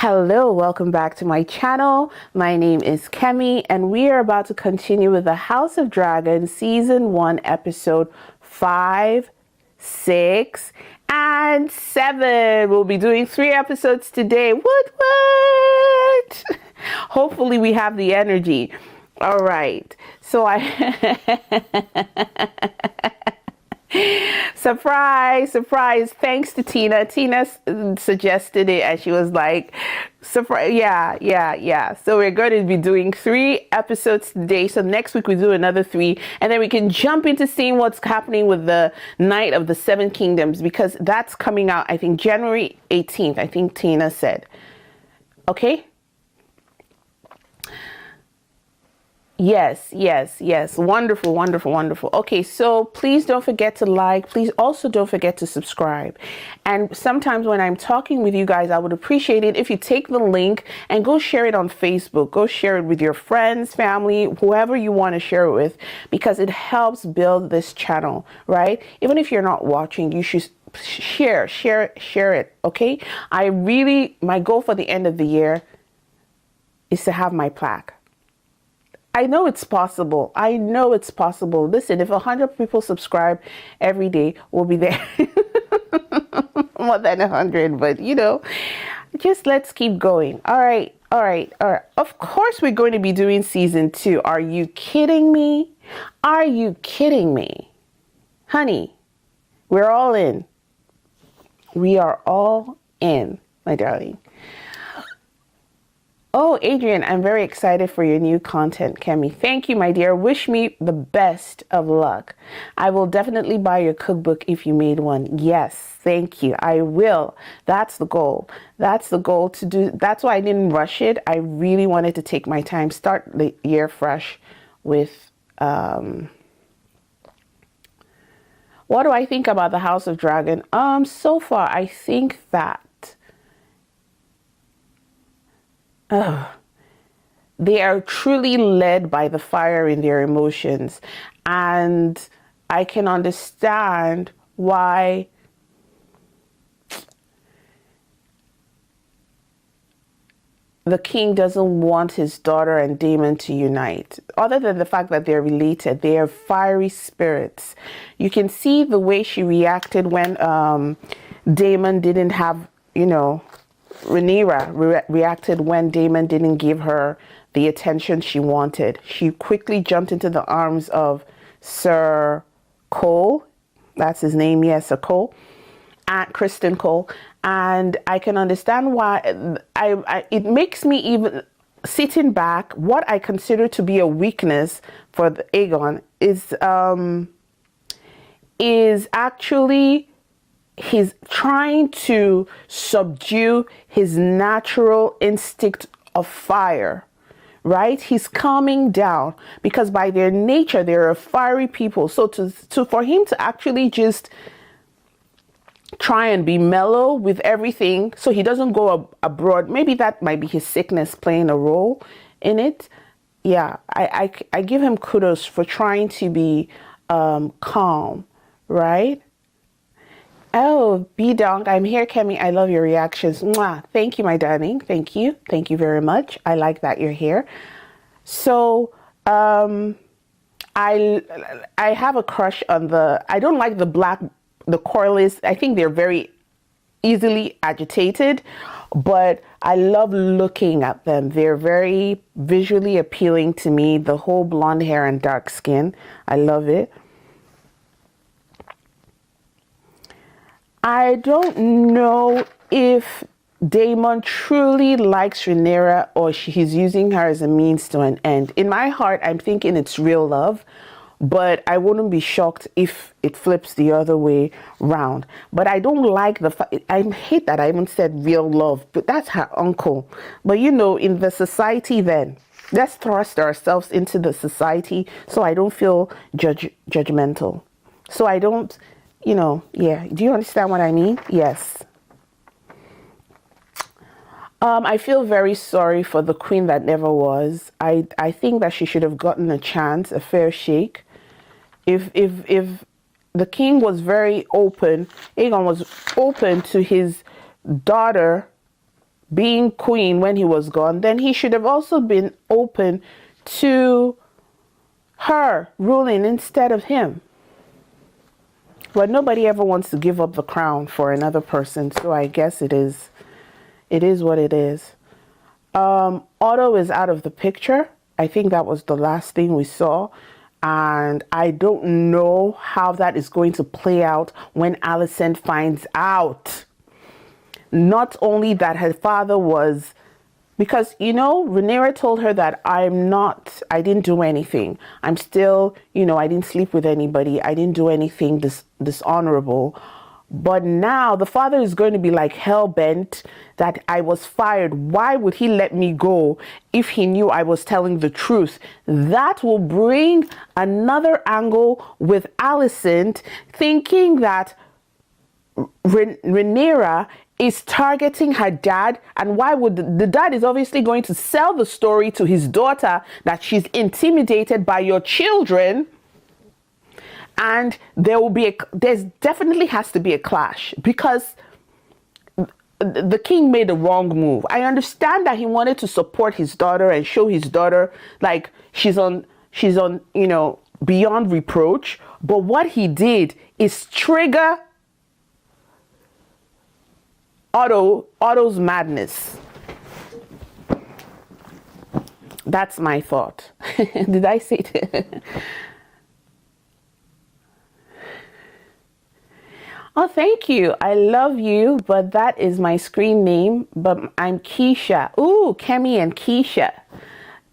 Hello, welcome back to my channel. My name is Kemi, and we are about to continue with the House of Dragon Season 1, Episode 5, 6, and 7. We'll be doing 3 episodes today. What? Hopefully we have the energy. All right. So surprise. Thanks to Tina. Tina suggested it and she was like, surprise. Yeah. So we're going to be doing 3 episodes today. So next week we do another 3 and then we can jump into seeing what's happening with the Night of the Seven Kingdoms, because that's coming out, I think, January 18th, I think Tina said. Okay? Yes. Wonderful. Okay, so please don't forget to like. Please also don't forget to subscribe. And sometimes when I'm talking with you guys, I would appreciate it if you take the link and go share it on Facebook. Go share it with your friends, family, whoever you want to share it with, because it helps build this channel, right? Even if you're not watching, you should share it, okay? My goal for the end of the year is to have my plaque. I know it's possible. Listen, if 100 people subscribe every day, we'll be there. More than 100, but just let's keep going. All right. Of course, we're going to be doing season 2. Are you kidding me? Honey, we're all in. We are all in, my darling. Oh, Adrian, I'm very excited for your new content, Kemi. Thank you, my dear. Wish me the best of luck. I will definitely buy your cookbook if you made one. Yes, thank you. I will. That's the goal. To do. That's why I didn't rush it. I really wanted to take my time, start the year fresh with, what do I think about the House of Dragon? So far, I think that they are truly led by the fire in their emotions, and I can understand why the king doesn't want his daughter and Daemon to unite. Other than the fact that they're related, they are fiery spirits. You can see the way she reacted when Daemon didn't have, Rhaenyra reacted when Daemon didn't give her the attention she wanted. She quickly jumped into the arms of Sir Cole. That's his name, yes, Sir Cole. And Kristen Cole. And I can understand why. It makes me, even sitting back, what I consider to be a weakness for the Aegon is actually he's trying to subdue his natural instinct of fire, right? He's calming down because by their nature, they're a fiery people. So for him to actually just try and be mellow with everything so he doesn't go abroad, maybe that might be his sickness playing a role in it. Yeah, I give him kudos for trying to be calm, right? Oh, B-Donk, I'm here, Kemi. I love your reactions. Mwah. Thank you, my darling. Thank you very much. I like that you're here. So, I have a crush on I don't like the Corlys. I think they're very easily agitated, but I love looking at them. They're very visually appealing to me. The whole blonde hair and dark skin. I love it. I don't know if Daemon truly likes Rhaenyra or he's using her as a means to an end. In my heart, I'm thinking it's real love, but I wouldn't be shocked if it flips the other way round. But I don't like I hate that I even said real love, but that's her uncle. But in the society then, let's thrust ourselves into the society so I don't feel judgmental. So I don't... yeah. Do you understand what I mean? Yes. I feel very sorry for the queen that never was. I think that she should have gotten a chance, a fair shake. If the king was very open, Aegon was open to his daughter being queen when he was gone, then he should have also been open to her ruling instead of him. But nobody ever wants to give up the crown for another person, so I guess it is what it is. Otto is out of the picture. I think that was the last thing we saw. And I don't know how that is going to play out when Alicent finds out. Not only that her father was, because, you know, Rhaenyra told her that I didn't do anything. I'm still, you know, I didn't sleep with anybody. I didn't do anything dishonorable. But now the father is going to be like hell-bent that I was fired. Why would he let me go if he knew I was telling the truth? That will bring another angle with Alicent, thinking that Rhaenyra is targeting her dad. And why would the dad is obviously going to sell the story to his daughter that she's intimidated by your children. And there's definitely has to be a clash, because the king made a wrong move. I understand that he wanted to support his daughter and show his daughter like she's on, you know, beyond reproach. But what he did is trigger Otto's madness. That's my thought. Did I say it? Oh, thank you. I love you, but that is my screen name. But I'm Keisha. Ooh, Kemi and Keisha.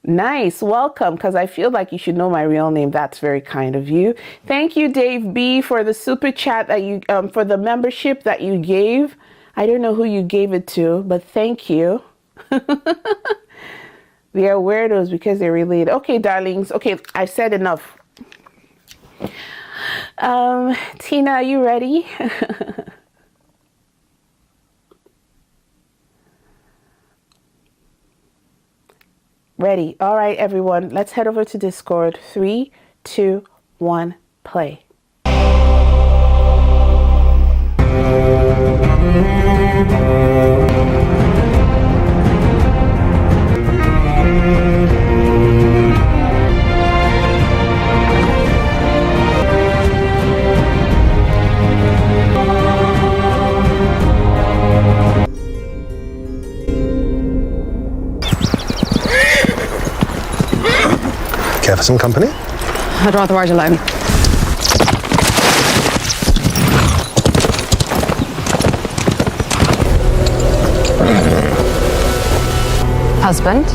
Nice. Welcome, because I feel like you should know my real name. That's very kind of you. Thank you, Dave B, for the super chat that you, for the membership that you gave. I don't know who you gave it to, but thank you. They are weirdos because they're related. Okay, darlings. Okay, I said enough. Tina, are you ready? Ready. All right, everyone. Let's head over to Discord. 3, 2, 1, play. Care for some company? I'd rather ride alone. Husband?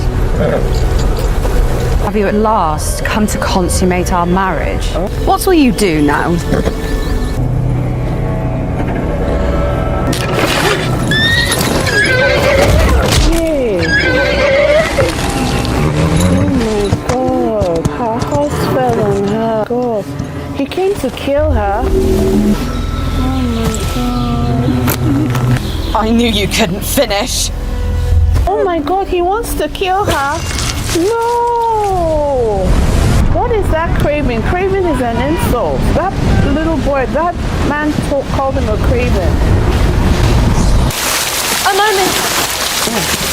Have you at last come to consummate our marriage? What will you do now? He came to kill her. Oh my God. I knew you couldn't finish. Oh my God, he wants to kill her. No! What is that craven? Craven is an insult. That little boy, that man called him a craven. A moment.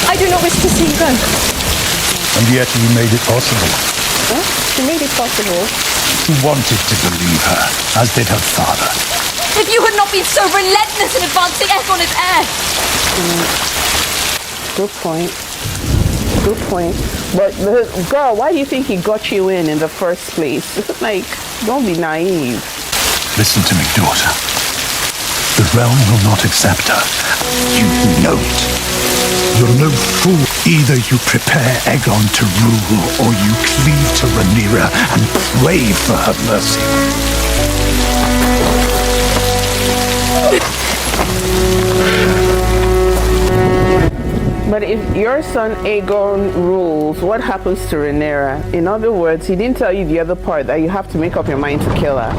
I do not wish to see you go. And yet you made it possible. Huh? She made it possible. You wanted to believe her, as did her father. If you had not been so relentless in advancing Egon as heir. Good point. Good point. But girl, why do you think he got you in the first place? Like, don't be naive. Listen to me, daughter. The realm will not accept her. You know it. You're no fool. Either you prepare Aegon to rule, or you cleave to Rhaenyra and pray for her mercy. But if your son Aegon rules, what happens to Rhaenyra? In other words, he didn't tell you the other part, that you have to make up your mind to kill her.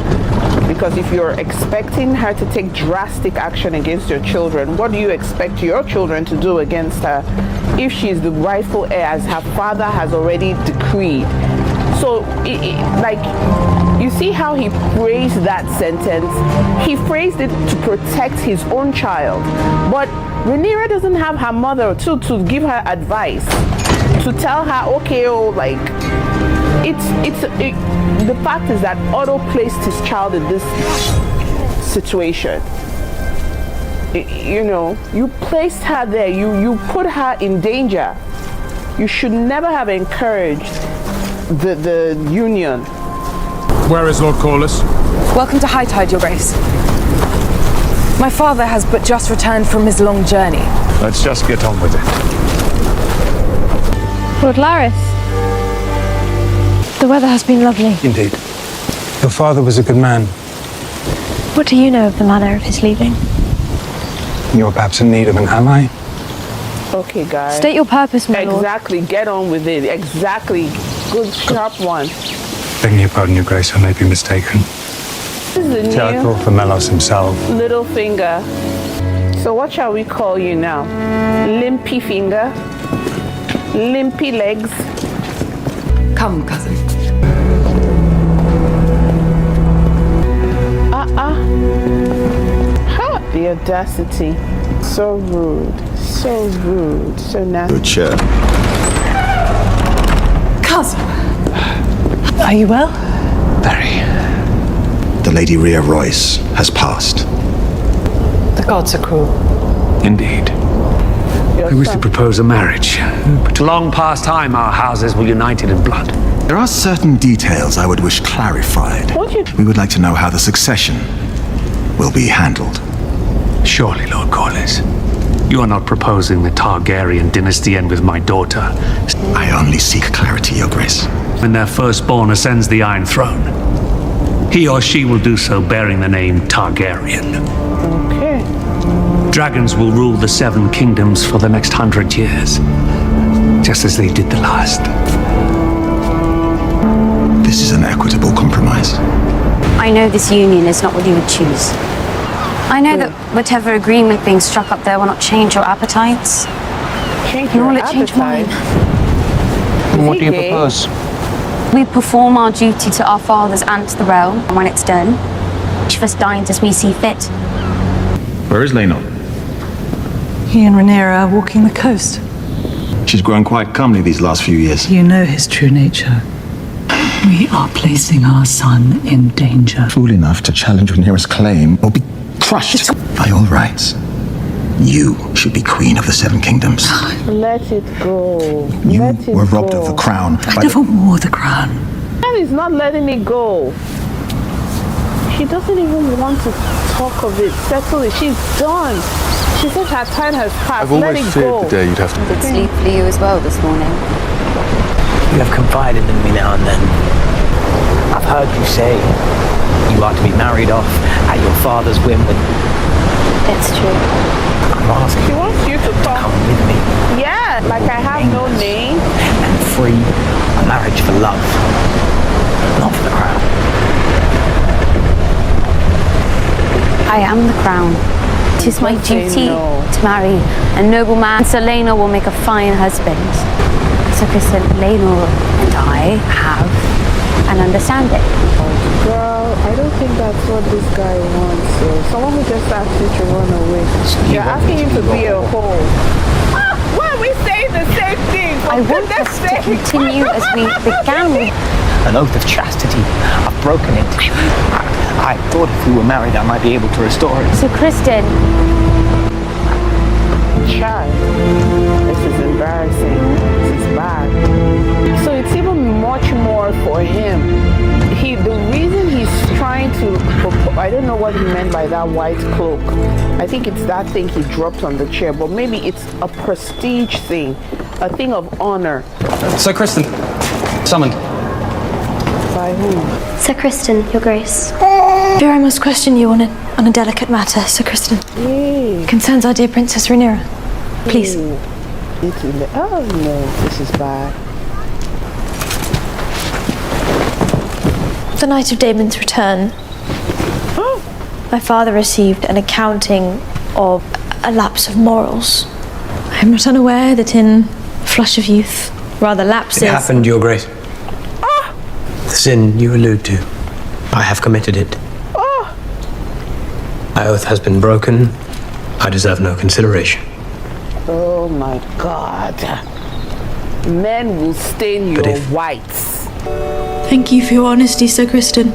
Because if you're expecting her to take drastic action against your children, what do you expect your children to do against her if she's the rightful heir, as her father has already decreed? So, like, you see how he phrased that sentence? He phrased it to protect his own child. But Rhaenyra doesn't have her mother to give her advice, to tell her, okay, oh, like, the fact is that Otto placed his child in this situation. You know, you placed her there, you put her in danger. You should never have encouraged the union. Where is Lord Corlys? Welcome to High Tide, Your Grace. My father has but just returned from his long journey. Let's just get on with it. Lord Laris, the weather has been lovely. Indeed. Your father was a good man. What do you know of the manner of his leaving? You're perhaps in need of an ally? Okay, guys. State your purpose, my lord. Exactly. Get on with it. Exactly. Good, sharp one. Begging your pardon, Your Grace, I may be mistaken. This is a Teatro for Melos himself. little finger. So what shall we call you now? Limpy finger? Limpy legs? Come, cousin. Ha! The audacity. So rude. So rude. So nasty. Good shirt. Cousin! Are you well? Very. The Lady Rhea Royce has passed. The gods are cruel. Indeed. Your I wish to son. propose a marriage. But long past time our houses were united in blood. There are certain details I would wish clarified. Won't you? We would like to know how the succession will be handled. Surely, Lord Corlys, you are not proposing the Targaryen dynasty end with my daughter. I only seek clarity, Your Grace. When their firstborn ascends the Iron Throne, he or she will do so bearing the name Targaryen. Okay. Dragons will rule the Seven Kingdoms for the next 100 years, just as they did the last. This is an equitable compromise. I know this union is not what you would choose. I know that whatever agreement being struck up there will not change your appetites, Change nor your will it change mine. appetite. What do you gay? propose? We perform our duty to our fathers and to the realm, and when it's done, each of us dines as we see fit. Where is Laenor? He and Rhaenyra are walking the coast. She's grown quite comely these last few years. You know his true nature. We are placing our son in danger. Fool enough to challenge Rhaenyra's claim will be crushed. By all rights, you should be Queen of the Seven Kingdoms. Let it go. You Let it were robbed go. of the crown. I never wore the crown. And he's not letting it go. She doesn't even want to talk of it. Settle it. She's done. She said her time has passed. I've Let always it feared go. the day you'd have to. Good sleep for you as well this morning. You have confided in me now and then. I've heard you say you are to be married off at your father's whim. It's true. I'm asking She you wants you to to talk. come with me Yeah, like I have no name. and free a marriage for love, not for the crown. I am the crown. It is my Don't say duty no. to marry a nobleman. Sir Laenor will make a fine husband. So Kristen, Laenor and I have an understanding. Girl, I don't think that's what this guy wants. So someone who just asked you to run away. You're asking him to be a hoe. Why are we saying the same thing? For I want goodness us to sake. continue as we began. An oath of chastity. I've broken it. I thought if we were married, I might be able to restore it. So Kristen, Child, this is embarrassing. This is bad. So it's even much more for him. The reason he's trying to, I don't know what he meant by that white cloak. I think it's that thing he dropped on the chair, but maybe it's a prestige thing, a thing of honor. Sir Kristen, summoned. By whom? Sir Kristen, Your Grace. Fear I must question you on a delicate matter, Sir Kristen. Yay. Concerns our dear Princess Rhaenyra. Please. Oh no, this is bad. The night of Damon's return, my father received an accounting of a lapse of morals. I am not unaware that in flush of youth, rather lapses. It happened, Your Grace. The sin you allude to, I have committed it. Oh, My oath has been broken. I deserve no consideration. oh my God. Men will stain But your if- whites. Thank you for your honesty, Sir Kristen.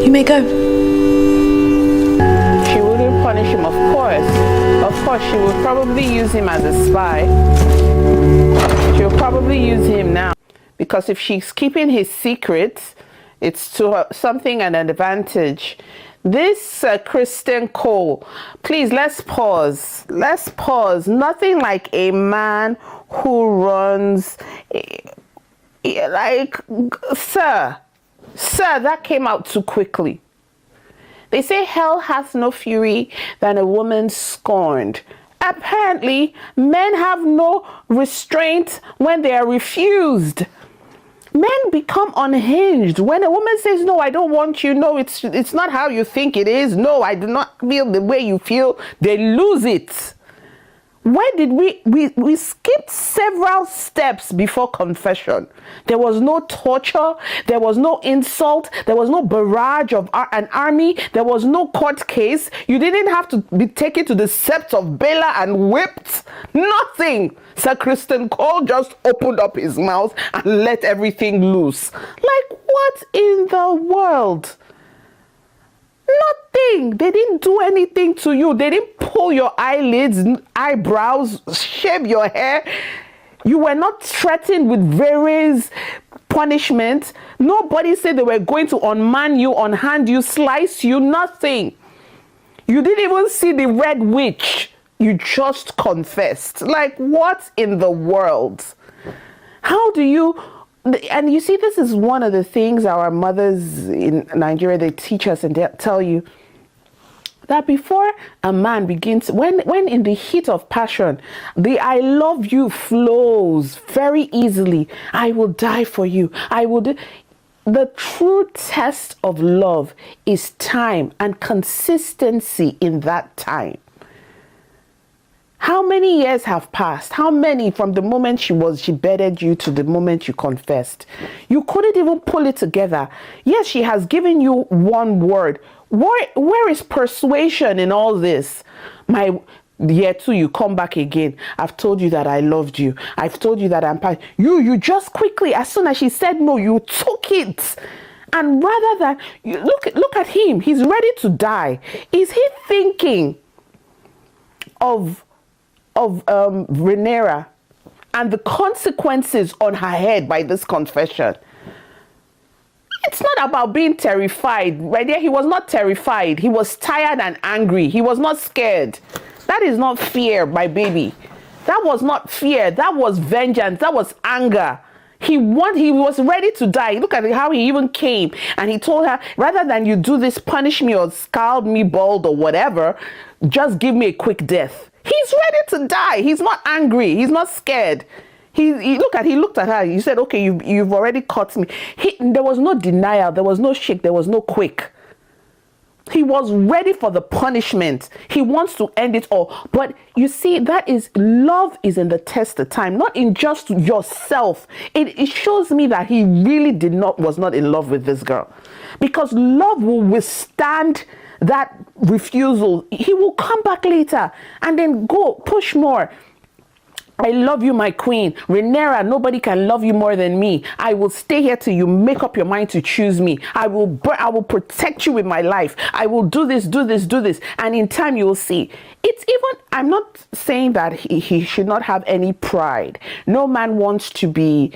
You may go. She wouldn't punish him, of course. Of course, she would probably use him as a spy. She'll probably use him now. Because if she's keeping his secrets, it's to her something an advantage. This Kristen Cole, please, let's pause. Let's pause. Nothing like a man who runs, like, sir, that came out too quickly. They say hell hath no fury than a woman scorned. Apparently, men have no restraint when they are refused. Men become unhinged. When a woman says, no, I don't want you, no, it's not how you think it is, no, I do not feel the way you feel, they lose it. Where did we skipped several steps before confession. There was no torture, there was no insult, there was no barrage of an army, there was no court case. You didn't have to be taken to the sept of Bela and whipped. Nothing. Sir Kristen Cole just opened up his mouth and let everything loose. Like, what in the world? Nothing. They didn't do anything to you. They didn't pull your eyelids, eyebrows, shave your hair. You were not threatened with various punishments. Nobody said they were going to unman you, unhand you, slice you, nothing. You didn't even see the red witch. You just confessed. Like, what in the world? How do you... And you see, this is one of the things our mothers in Nigeria, they teach us and they tell you that before a man begins, when in the heat of passion, the I love you flows very easily. I will die for you. I will do. The true test of love is time and consistency in that time. How many years have passed? How many from the moment she bedded you to the moment you confessed? You couldn't even pull it together. Yes, she has given you one word. Where is persuasion in all this? My year two, you come back again. I've told you that I loved you. I've told you that I'm part. You just quickly, as soon as she said no, you took it. And rather than look at him, he's ready to die. Is he thinking of Rhaenyra and the consequences on her head by this confession? It's not about being terrified. Right there, he was not terrified. He was tired and angry. He was not scared. That is not fear, my baby. That was not fear. That was vengeance. That was anger. He was ready to die. Look at how he even came and he told her, rather than you do this, punish me or scald me bald or whatever, just give me a quick death. He's ready to die. He's not angry. He's not scared. He looked at her. He said, okay, you've already caught me. There was no denial. There was no shake. There was no quick. He was ready for the punishment. He wants to end it all. But you see, that is, love is in the test of time, not in just yourself. It shows me that he really was not in love with this girl. Because love will withstand that refusal. He will come back later and then go push more. I love you, my queen. Rhaenyra, nobody can love you more than me. I will stay here till you make up your mind to choose me. I will protect you with my life. I will do this. And in time, you will see. It's even, I'm not saying that he should not have any pride. No man wants to be,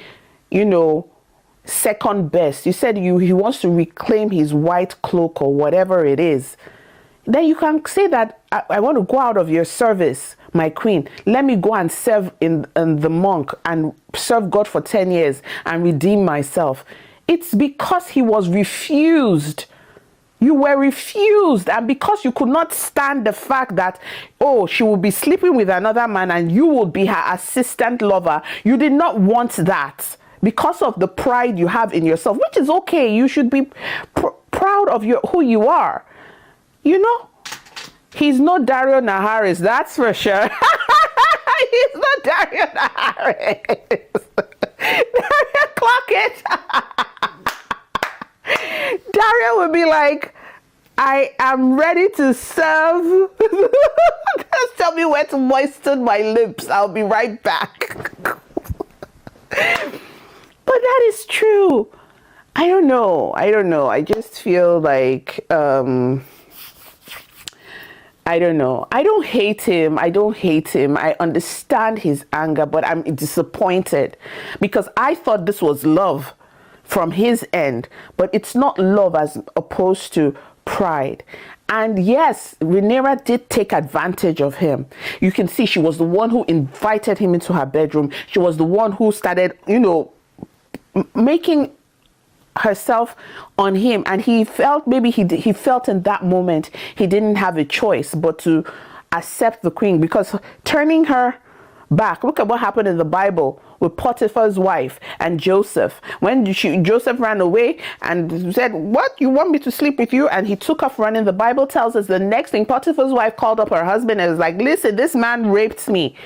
second best. You said he wants to reclaim his white cloak or whatever it is. Then you can say that I want to go out of your service, my queen. Let me go and serve in the monk and serve God for 10 years and redeem myself. It's because he was refused. You were refused, and because you could not stand the fact that, she will be sleeping with another man and you will be her assistant lover. You did not want that because of the pride you have in yourself, which is okay. You should be proud of who you are. He's not Dario Naharis, that's for sure. He's not Dario Naharis. Dario, clock it. Daria would be like, I am ready to serve. Just tell me where to moisten my lips. I'll be right back. But that is true. I don't know. I just feel like, I don't know. I don't hate him. I understand his anger, but I'm disappointed because I thought this was love from his end, but it's not love as opposed to pride. And yes, Rhaenyra did take advantage of him. You can see she was the one who invited him into her bedroom. She was the one who started, making herself on him, and he felt maybe he felt in that moment he didn't have a choice but to accept the queen, because turning her back, look at what happened in the Bible with Potiphar's wife and Joseph. When Joseph ran away and said, what, you want me to sleep with you? And he took off running. The Bible tells us the next thing, Potiphar's wife called up her husband and was like, listen, this man raped me.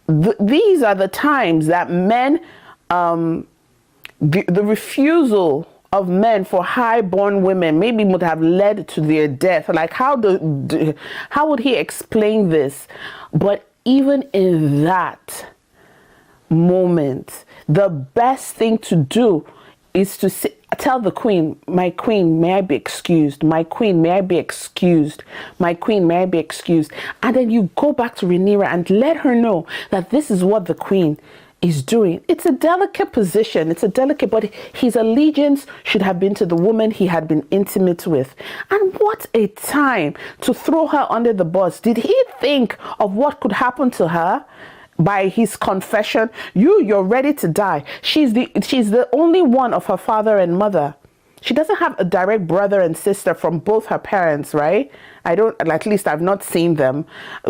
These are the times that men, the refusal of men for high-born women maybe would have led to their death. Like, how would he explain this? But even in that moment, the best thing to do is to tell the queen, my queen, may I be excused? My queen, may I be excused? My queen, may I be excused? And then you go back to Rhaenyra and let her know that this is what the queen is doing. It's a delicate position. But his allegiance should have been to the woman he had been intimate with. And what a time to throw her under the bus. Did he think of what could happen to her by his confession? You're ready to die. She's the only one of her father and mother. She doesn't have a direct brother and sister from both her parents, right? At least I've not seen them.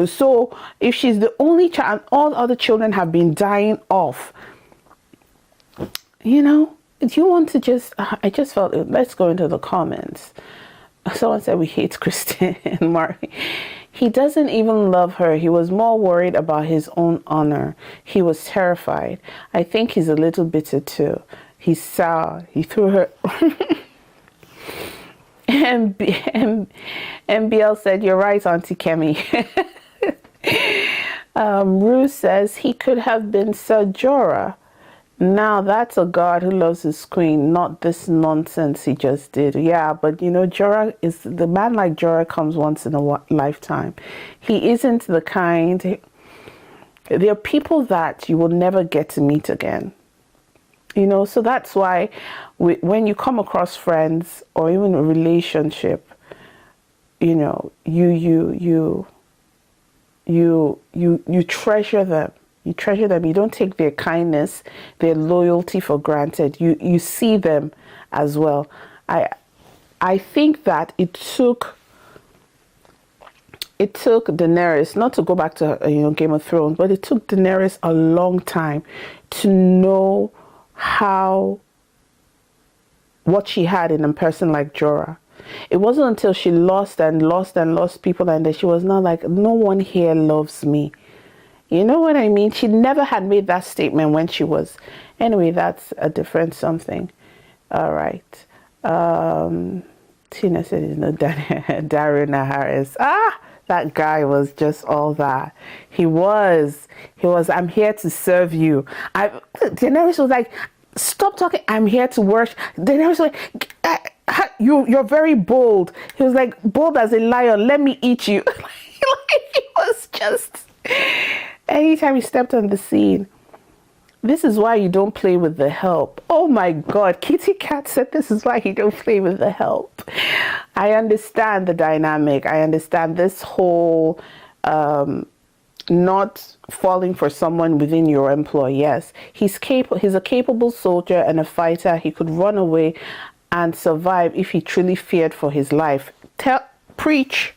So if she's the only child, all other children have been dying off. Do you want to I just felt, let's go into the comments. Someone said we hate Christian and Mark. He doesn't even love her. He was more worried about his own honor. He was terrified. I think he's a little bitter too. He's sour. He threw her. And MBL said, you're right, Auntie Kemi. Rue says he could have been Sir Jorah. Now that's a god who loves his queen, not this nonsense he just did. Yeah, but Jorah is the man. Like Jorah comes once in a lifetime. He isn't the kind. There are people that you will never get to meet again. So that's why when you come across friends or even a relationship, you treasure them. You treasure them. You don't take their kindness, their loyalty for granted. You see them as well. I think that it took Daenerys, not to go back to Game of Thrones, but it took Daenerys a long time to know what she had in a person like Jorah. It wasn't until she lost people, and then she was not like, no one here loves me. You know what I mean? She never had made that statement when she was. Anyway, that's a different something. All right. Tina said it's no Dario Naharis. That guy was just all that. He was, I'm here to serve you. Daenerys was like, stop talking, I'm here to worship. Daenerys was like, you're very bold. He was like, bold as a lion, let me eat you. He was just, anytime he stepped on the scene. This is why you don't play with the help. Oh my God, Kitty Cat said this is why you don't play with the help. I understand the dynamic. I understand this whole not falling for someone within your employ. Yes, he's a capable soldier and a fighter. He could run away and survive if he truly feared for his life. Preach.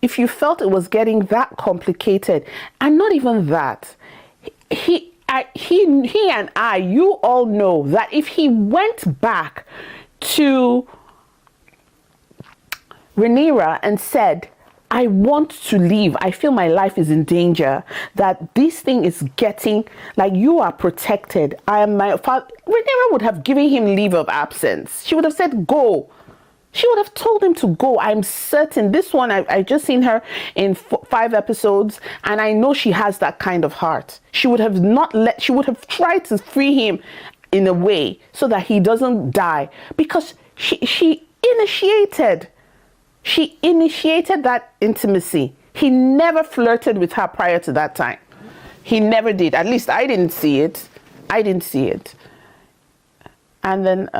If you felt it was getting that complicated, and not even that, he and I, you all know that if he went back to Rhaenyra and said, I want to leave. I feel my life is in danger. That this thing is getting, like, you are protected. I am my father. Rhaenyra would have given him leave of absence. She would have said, go. She would have told him to go. I'm certain. This one, I just seen her in 5 episodes, and I know she has that kind of heart. She would have she would have tried to free him in a way so that he doesn't die, because she initiated that intimacy. He never flirted with her prior to that time. He never did. At least I didn't see it. And then,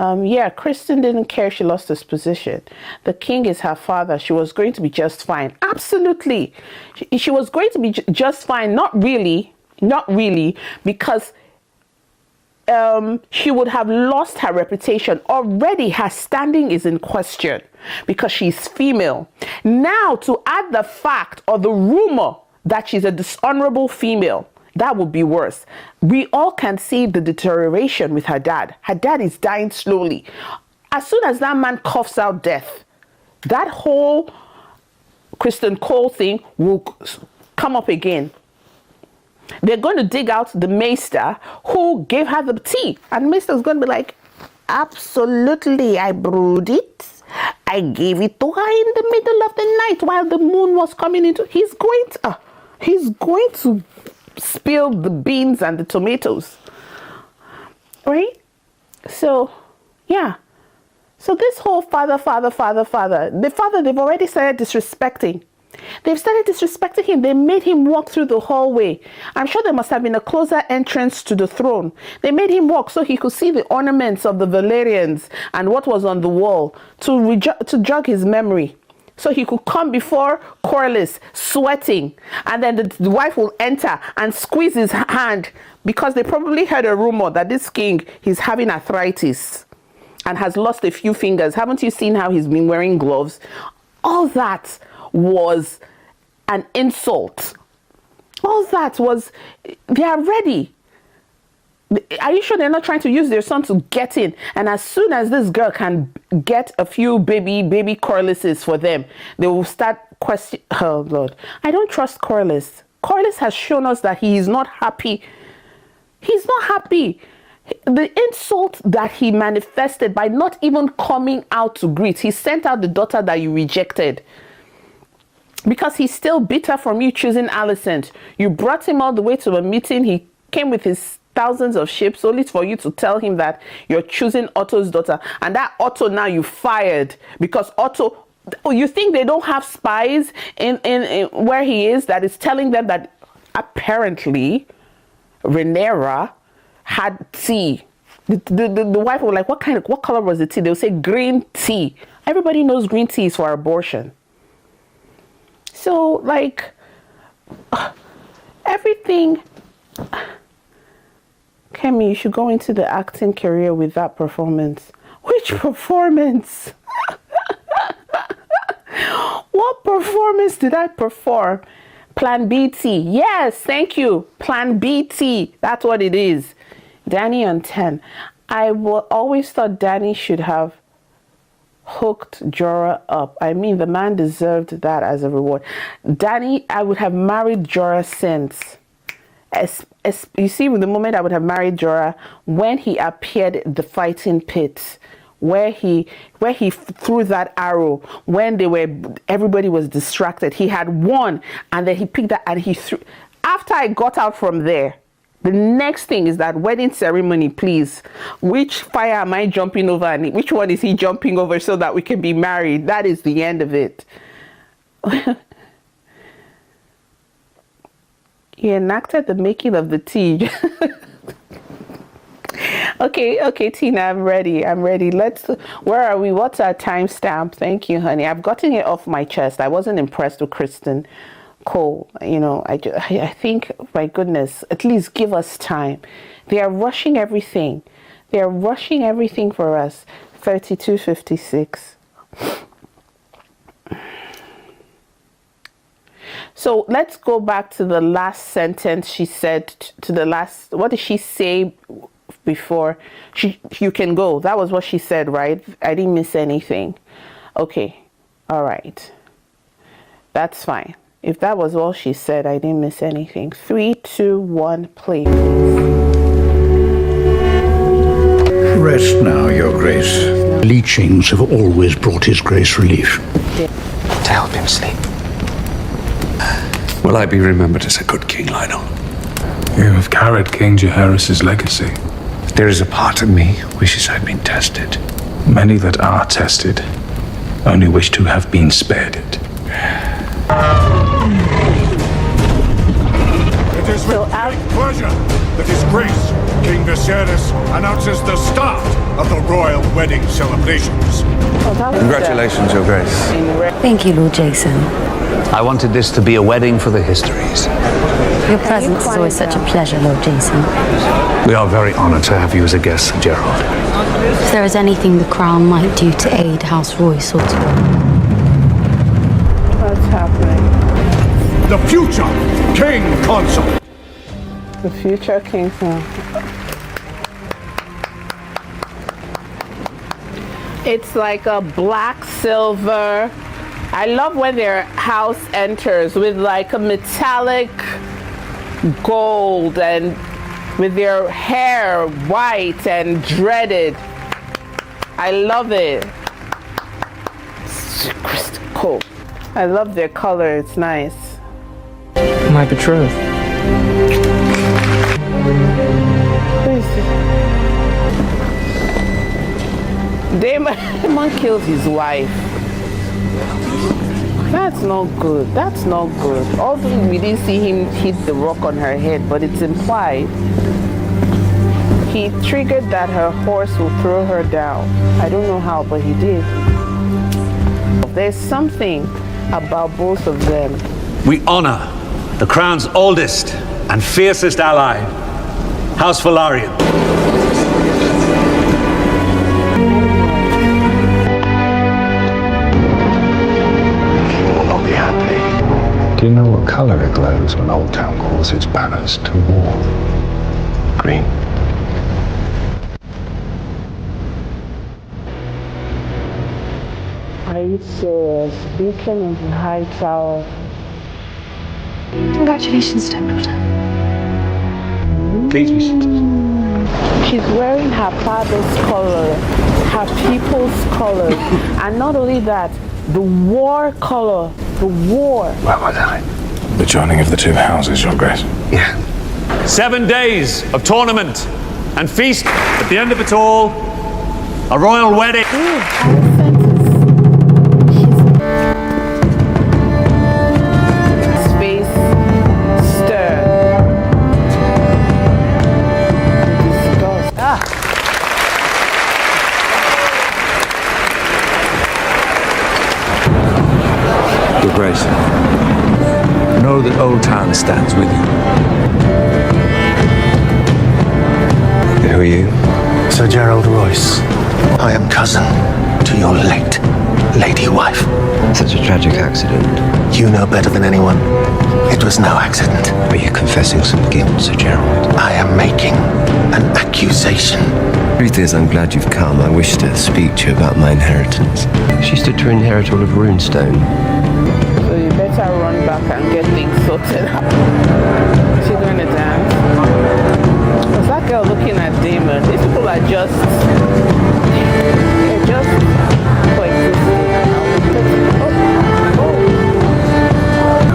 Kristen didn't care she lost his position. The king is her father. She was going to be just fine. Absolutely. She was going to be just fine. Not really, because she would have lost her reputation. Already her standing is in question because she's female. Now to add the fact or the rumor that she's a dishonorable female, that would be worse. We all can see the deterioration with her dad. Her dad is dying slowly. As soon as that man coughs out death, that whole Kristen Cole thing will come up again. They're going to dig out the maester who gave her the tea. And maester's going to be like, absolutely, I brewed it. I gave it to her in the middle of the night while the moon was coming into. He's going to spill the beans and the tomatoes, right? So, yeah. So this whole father, they've already started disrespecting. They've started disrespecting him. They made him walk through the hallway. I'm sure there must have been a closer entrance to the throne. They made him walk so he could see the ornaments of the Valerians and what was on the wall to jog his memory. So he could come before Corlys sweating, and then the wife will enter and squeeze his hand, because they probably heard a rumor that this king, he's having arthritis and has lost a few fingers. Haven't you seen how he's been wearing gloves? All that was an insult. All that was, they are ready. Are you sure they're not trying to use their son to get in? And as soon as this girl can get a few baby Corlyses for them, they will start questioning. Oh Lord, I don't trust Corlys. Corlys has shown us that he is not happy. He's not happy. The insult that he manifested by not even coming out to greet. He sent out the daughter that you rejected, because he's still bitter from you choosing Alicent. You brought him all the way to a meeting. He came with his thousands of ships only for you to tell him that you're choosing Otto's daughter. And that Otto now you fired, because Otto, you think they don't have spies in where he is that is telling them that apparently Rhaenyra had tea. The wife was like, what color was the tea? They'll say green tea. Everybody knows green tea is for abortion. So like everything. Kemi, you should go into the acting career with that performance. Which performance? What performance did I perform? Plan BT. Yes, thank you. Plan BT. That's what it is. Danny on 10. I always thought Danny should have hooked Jorah up. I mean, the man deserved that as a reward. Danny, I would have married Jorah since. You see, the moment I would have married Jorah, when he appeared in the fighting pit, where he threw that arrow, when everybody was distracted, he had won, and then he picked that and he threw. After I got out from there, the next thing is that wedding ceremony, please. Which fire am I jumping over, and which one is he jumping over so that we can be married? That is the end of it. He enacted the making of the tea. Okay, Tina, I'm ready. Where are we? What's our timestamp? Thank you, honey. I've gotten it off my chest. I wasn't impressed with Kristen Cole. You know, I think, my goodness, at least give us time. They are rushing everything. They are rushing everything for us. 32:56. So let's go back to the last sentence she said, what did she say before? You can go. That was what she said, right? I didn't miss anything. Okay. All right. That's fine. If that was all she said, I didn't miss anything. 3, 2, 1, play. Rest now, Your Grace. Leechings have always brought His Grace relief. To help him sleep. Will I be remembered as a good king, Lionel? You have carried King Jaehaerys' legacy. There is a part of me wishes I'd been tested. Many that are tested only wish to have been spared it. It is with great pleasure that His Grace, King Viserys, announces the start of the royal wedding celebrations. Congratulations, Your Grace. Thank you, Lord Jason. I wanted this to be a wedding for the histories. Your presence is always such a pleasure, Lord Jason. We are very honored to have you as a guest, Sir Gerald. If there is anything the Crown might do to aid House Royce or to... What's happening? The future King Consort. The future King Consort. It's like a black silver. I love when their house enters with like a metallic gold and with their hair white and dreaded. I love it. It's cool. I love their color. It's nice. My betrothed. Daemon kills his wife. That's not good. That's not good. Although we didn't see him hit the rock on her head, but it's implied. He triggered that her horse will throw her down. I don't know how, but he did. There's something about both of them. We honor the Crown's oldest and fiercest ally, House Velaryon. Do you know what color it glows when Old Town calls its banners to war? Green. Are you serious? Beacon of the High Tower. Congratulations, stepdaughter. Please be seated. She's wearing her father's color, her people's color, and not only that, the war color, the war. Where was I? The joining of the two houses, Your Grace. Yeah. 7 days of tournament and feast. At the end of it all, a royal wedding. Space stir. Disgust. Your Grace, know that Old Town stands with you. Who are you? Sir Gerald Royce. I am cousin to your late lady wife. Such a tragic accident. You know better than anyone. It was no accident. Are you confessing some guilt, Sir Gerald? I am making an accusation. Truth is, I'm glad you've come. I wish to speak to you about my inheritance. She stood to inherit all of Runestone. So you better run back and get things sorted out. She's going to dance. Was that girl looking at Damon? These people are just... They're just coexisting.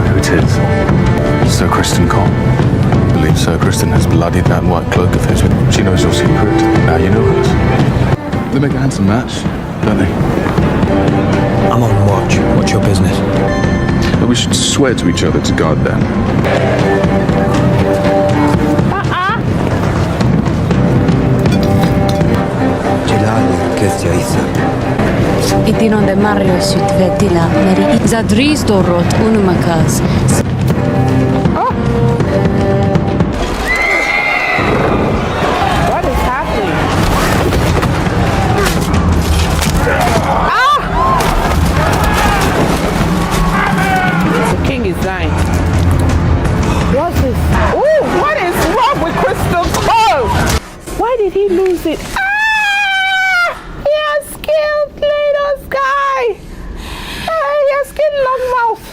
Who it is? Sir Criston Cole. I believe Sir Criston has bloodied that white cloak of his. She knows your secret. Now you know hers. They make a handsome match, don't they? I'm on watch. What's your business? But we should swear to each other to guard them. Itinon de Mario süt vetila meri zadris dorot unumakas. What is happening? The king is dying. What's this? Ooh, what is wrong with Crystal Cole? Why did he lose it? He has killed Lado's guy. He has killed Longmouth.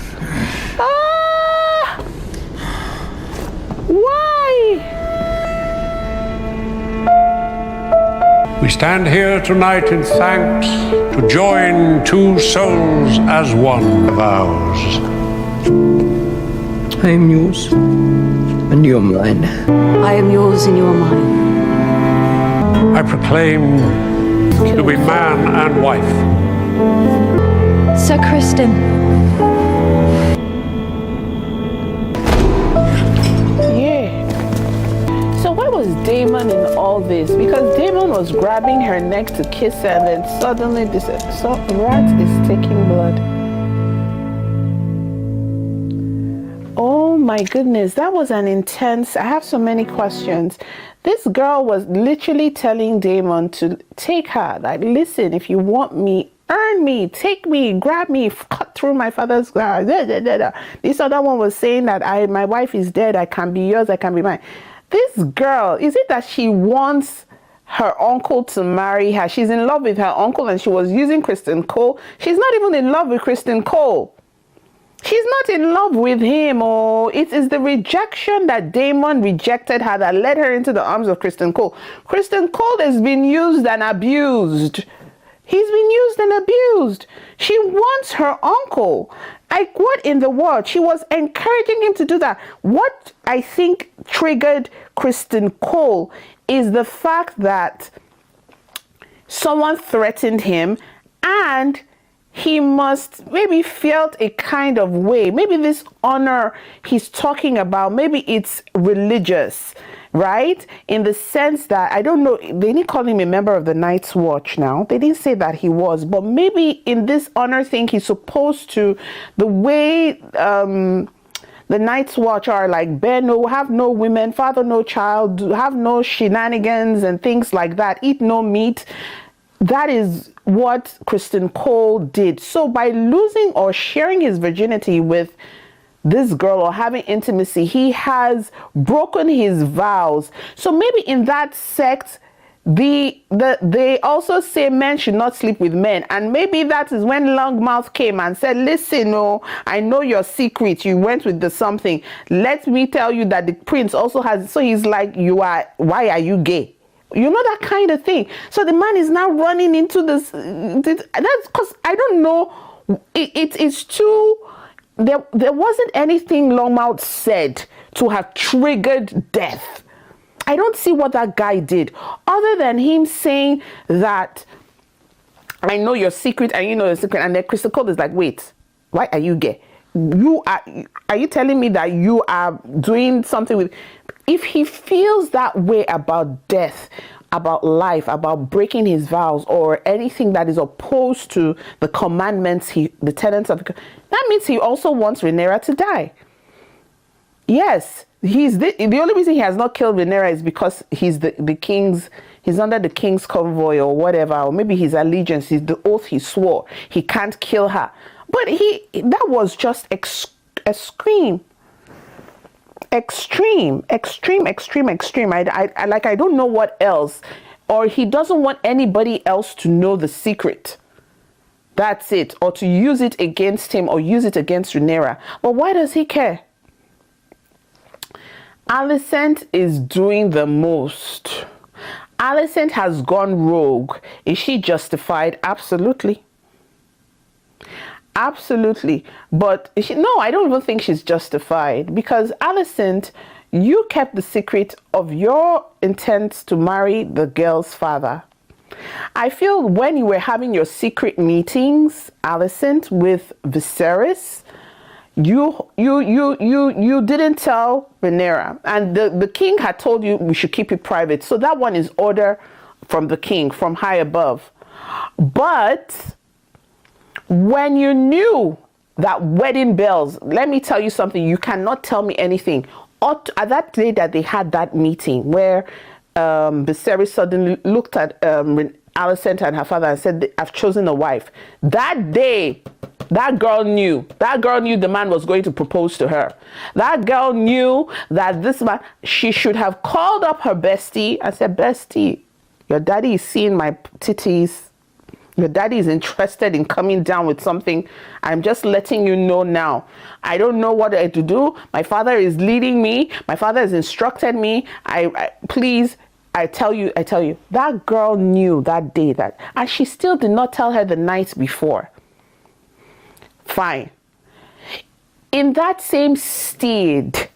stand here tonight in thanks to join two souls as one vows. I am yours, and you're mine. I am yours and you are mine. I proclaim to be man and wife. Sir Kristen. Yeah. So where was Damon in all this? Because Damon was grabbing her neck to kiss her, and then suddenly this rat is taking blood. Oh my goodness, that was an intense. I have so many questions. This girl was literally telling Damon to take her. Like, listen, if you want me, earn me, take me, grab me, cut through my father's garage. This other one was saying that my wife is dead. I can be yours. I can be mine. This girl, is it that she wants her uncle to marry her? She's in love with her uncle, and she was using Kristen Cole. She's not even in love with Kristen Cole. She's not in love with him. Oh, it is the rejection that Damon rejected her that led her into the arms of Kristen Cole. Kristen Cole has been used and abused. He's been used and abused. She wants her uncle. Like, what in the world? She was encouraging him to do that. What I think triggered Kristen Cole is the fact that someone threatened him, and he must maybe felt a kind of way. Maybe this honor he's talking about, maybe it's religious, right? In the sense that, I don't know, they didn't call him a member of the Night's Watch now. They didn't say that he was, but maybe in this honor thing, he's supposed to, the way the Night's Watch are like, bear no, have no women, father no child, have no shenanigans and things like that, eat no meat. That is what Kristen Cole did. So by losing or sharing his virginity with this girl or having intimacy, he has broken his vows. So maybe in that sect, they also say men should not sleep with men. And maybe that is when Longmouth came and said, listen, oh, I know your secret. You went with the something. Let me tell you that the prince also has. So he's like, why are you gay? You know, that kind of thing. So the man is now running into this. That's because I don't know. It's too. There wasn't anything Longmouth said to have triggered death. I don't see what that guy did other than him saying that I know your secret and you know your secret. And then Kristen Cole is like, wait, why are you gay? Are you telling me that you are doing something with? If he feels that way about death, about life, about breaking his vows, or anything that is opposed to the commandments, the tenets of, that means he also wants Rhaenyra to die. Yes, the only reason he has not killed Rhaenyra is because he's the king's, he's under the king's convoy or whatever, or maybe his allegiance, is the oath he swore. He can't kill her. But that was just extreme. I don't know what else. Or he doesn't want anybody else to know the secret. That's it. Or to use it against him or use it against Rhaenyra. But why does he care? Alicent is doing the most. Alicent has gone rogue. Is she justified? Absolutely. Absolutely. But no, I don't even think she's justified, because Alicent, you kept the secret of your intent to marry the girl's father. I feel when you were having your secret meetings, Alicent, with Viserys, you didn't tell Rhaenyra, and the king had told you we should keep it private. So that one is order from the king, from high above. But when you knew that wedding bells, let me tell you something, you cannot tell me anything. At that day that they had that meeting where Viserys suddenly looked at Alicent and her father and said, I've chosen a wife. That day, that girl knew the man was going to propose to her. That girl knew that this man, she should have called up her bestie and said, bestie, your daddy is seeing my titties. Your daddy is interested in coming down with something. I'm just letting you know now. I don't know what to do. My father is leading me. My father has instructed me. Please, I tell you, that girl knew that day that, and she still did not tell her the night before. Fine. In that same stead,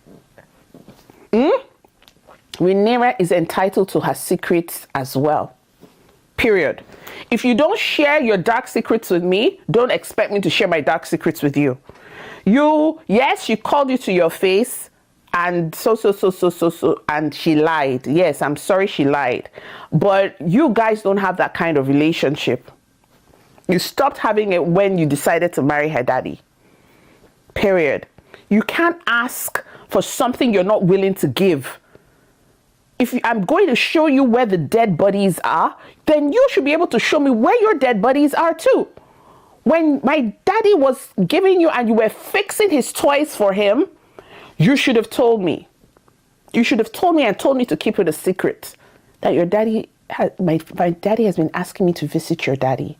Rhaenyra is entitled to her secrets as well. Period. If you don't share your dark secrets with me, don't expect me to share my dark secrets with you. Yes, she called you to your face and so, and she lied. Yes, I'm sorry she lied. But you guys don't have that kind of relationship. You stopped having it when you decided to marry her daddy. Period. You can't ask for something you're not willing to give. If I'm going to show you where the dead bodies are, then you should be able to show me where your dead bodies are too. When my daddy was giving you and you were fixing his toys for him, you should have told me. You should have told me and told me to keep it a secret. That your daddy, my daddy has been asking me to visit your daddy.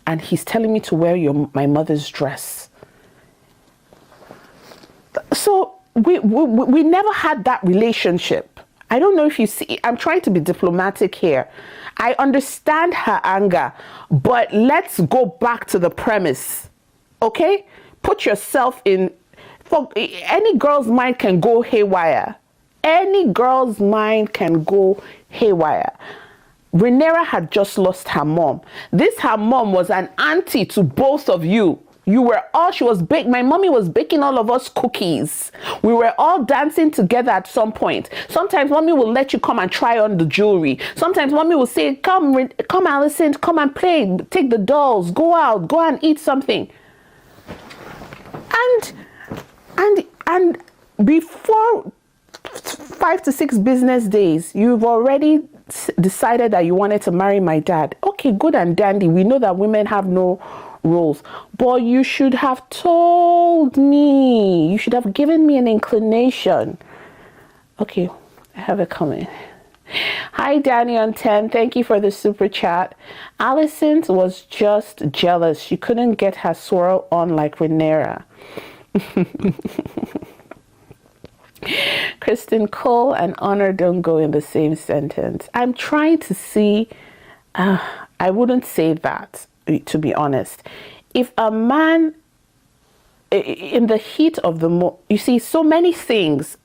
And he's telling me to wear my mother's dress. So we never had that relationship. I don't know if you see, I'm trying to be diplomatic here. I understand her anger, but let's go back to the premise, okay? Put yourself in, any girl's mind can go haywire. Any girl's mind can go haywire. Rhaenyra had just lost her mom. Her mom was an auntie to both of you. My mommy was baking all of us cookies. We were all dancing together at some point. Sometimes mommy will let you come and try on the jewelry. Sometimes mommy will say, come Allison, come and play, take the dolls, go out, go and eat something. And before 5 to 6 business days, you've already decided that you wanted to marry my dad. Okay, good and dandy. We know that women have no rules, but you should have told me. You should have given me an inclination. Okay, I have a comment. Hi, Danny on 10. Thank you for the super chat. Allison was just jealous. She couldn't get her swirl on like Rhaenyra. Kristen, Cole and honor don't go in the same sentence. I'm trying to see. I wouldn't say that, to be honest. If a man, in the heat of the you see, so many things,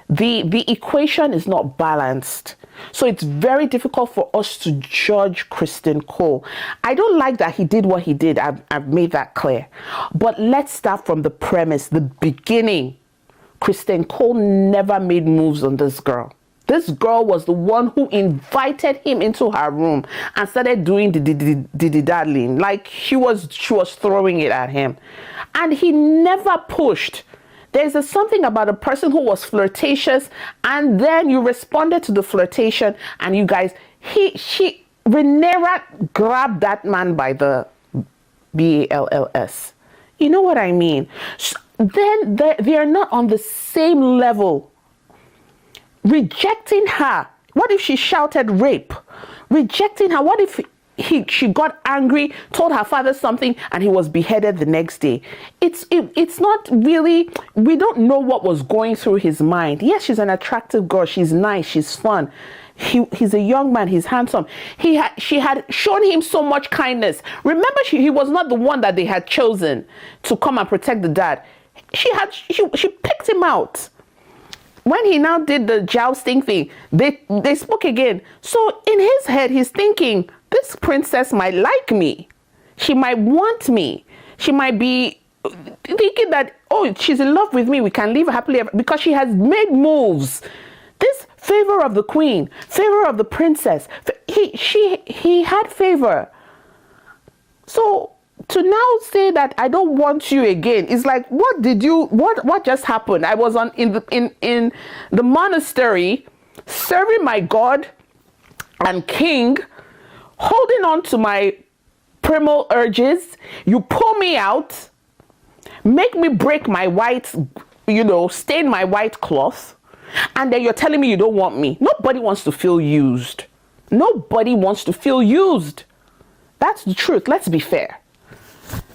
the equation is not balanced. So it's very difficult for us to judge Kristen Cole. I don't like that he did what he did. I've made that clear. But let's start from the premise, the beginning. Kristen Cole never made moves on this girl. This girl was the one who invited him into her room and started doing the daddling. Like she was throwing it at him. And he never pushed. There's something about a person who was flirtatious and then you responded to the flirtation and you guys, Rhaenyra grabbed that man by the BALLS. You know what I mean? Then they are not on the same level. Rejecting her. What if she shouted rape? Rejecting her. What if she got angry, told her father something, and he was beheaded the next day? It's not really, we don't know what was going through his mind. Yes, she's an attractive girl. She's nice. She's fun. He's a young man. He's handsome. She had shown him so much kindness. Remember, he was not the one that they had chosen to come and protect the dad. She picked him out. When he now did the jousting thing, they spoke again. So in his head, he's thinking, this princess might like me. She might want me. She might be thinking that, oh, she's in love with me. We can live happily ever, because she has made moves. This favor of the queen, favor of the princess, he had favor. So to now say that I don't want you again is like, what just happened? I was in the monastery serving my God and king, holding on to my primal urges. You pull me out, make me break my white, stain my white cloth, and then you're telling me you don't want me. Nobody wants to feel used. Nobody wants to feel used. That's the truth. Let's be fair.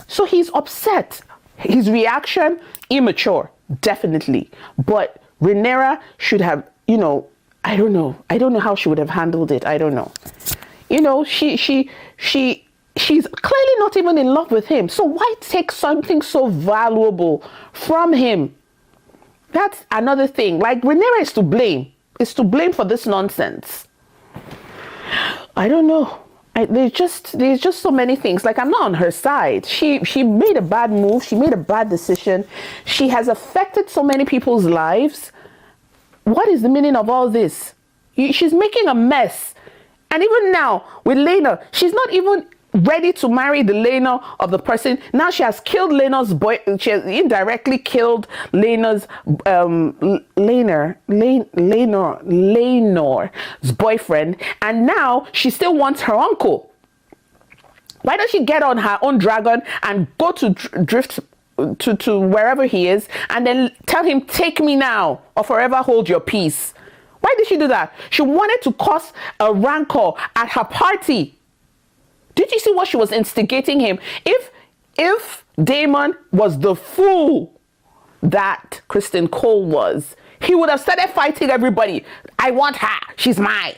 So he's upset. His reaction, immature, definitely. But Rhaenyra should have, I don't know. I don't know how she would have handled it. I don't know. You know, she's clearly not even in love with him. So why take something so valuable from him? That's another thing. Like, Rhaenyra is to blame. Is to blame for this nonsense. I don't know. There's just so many things. Like, I'm not on her side. She made a bad move. She made a bad decision. She has affected so many people's lives. What is the meaning of all this? She's making a mess. And even now with Laena, she's not even ready to marry the Laena of the person. Now she has killed Laena's boy. She has indirectly killed Laena's Laenor's boyfriend, and now she still wants her uncle. Why don't she get on her own dragon and go to drift to wherever he is, and then tell him, take me now or forever hold your peace? Why did she do that? She wanted to cause a rancor at her party. Did you see what she was instigating him? If Daemon was the fool that Kristen Cole was, he would have started fighting everybody. I want her. She's mine.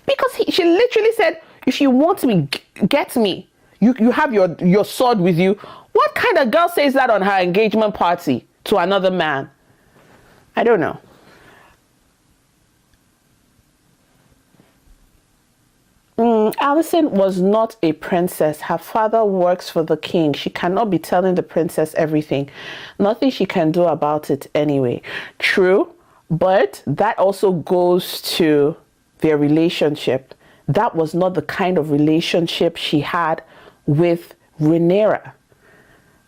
Because she literally said, if you want me, get me. You have your sword with you. What kind of girl says that on her engagement party to another man? I don't know. Alicent was not a princess. Her father works for the king. She cannot be telling the princess everything. Nothing she can do about it anyway. True, but that also goes to their relationship. That was not the kind of relationship she had with Rhaenyra.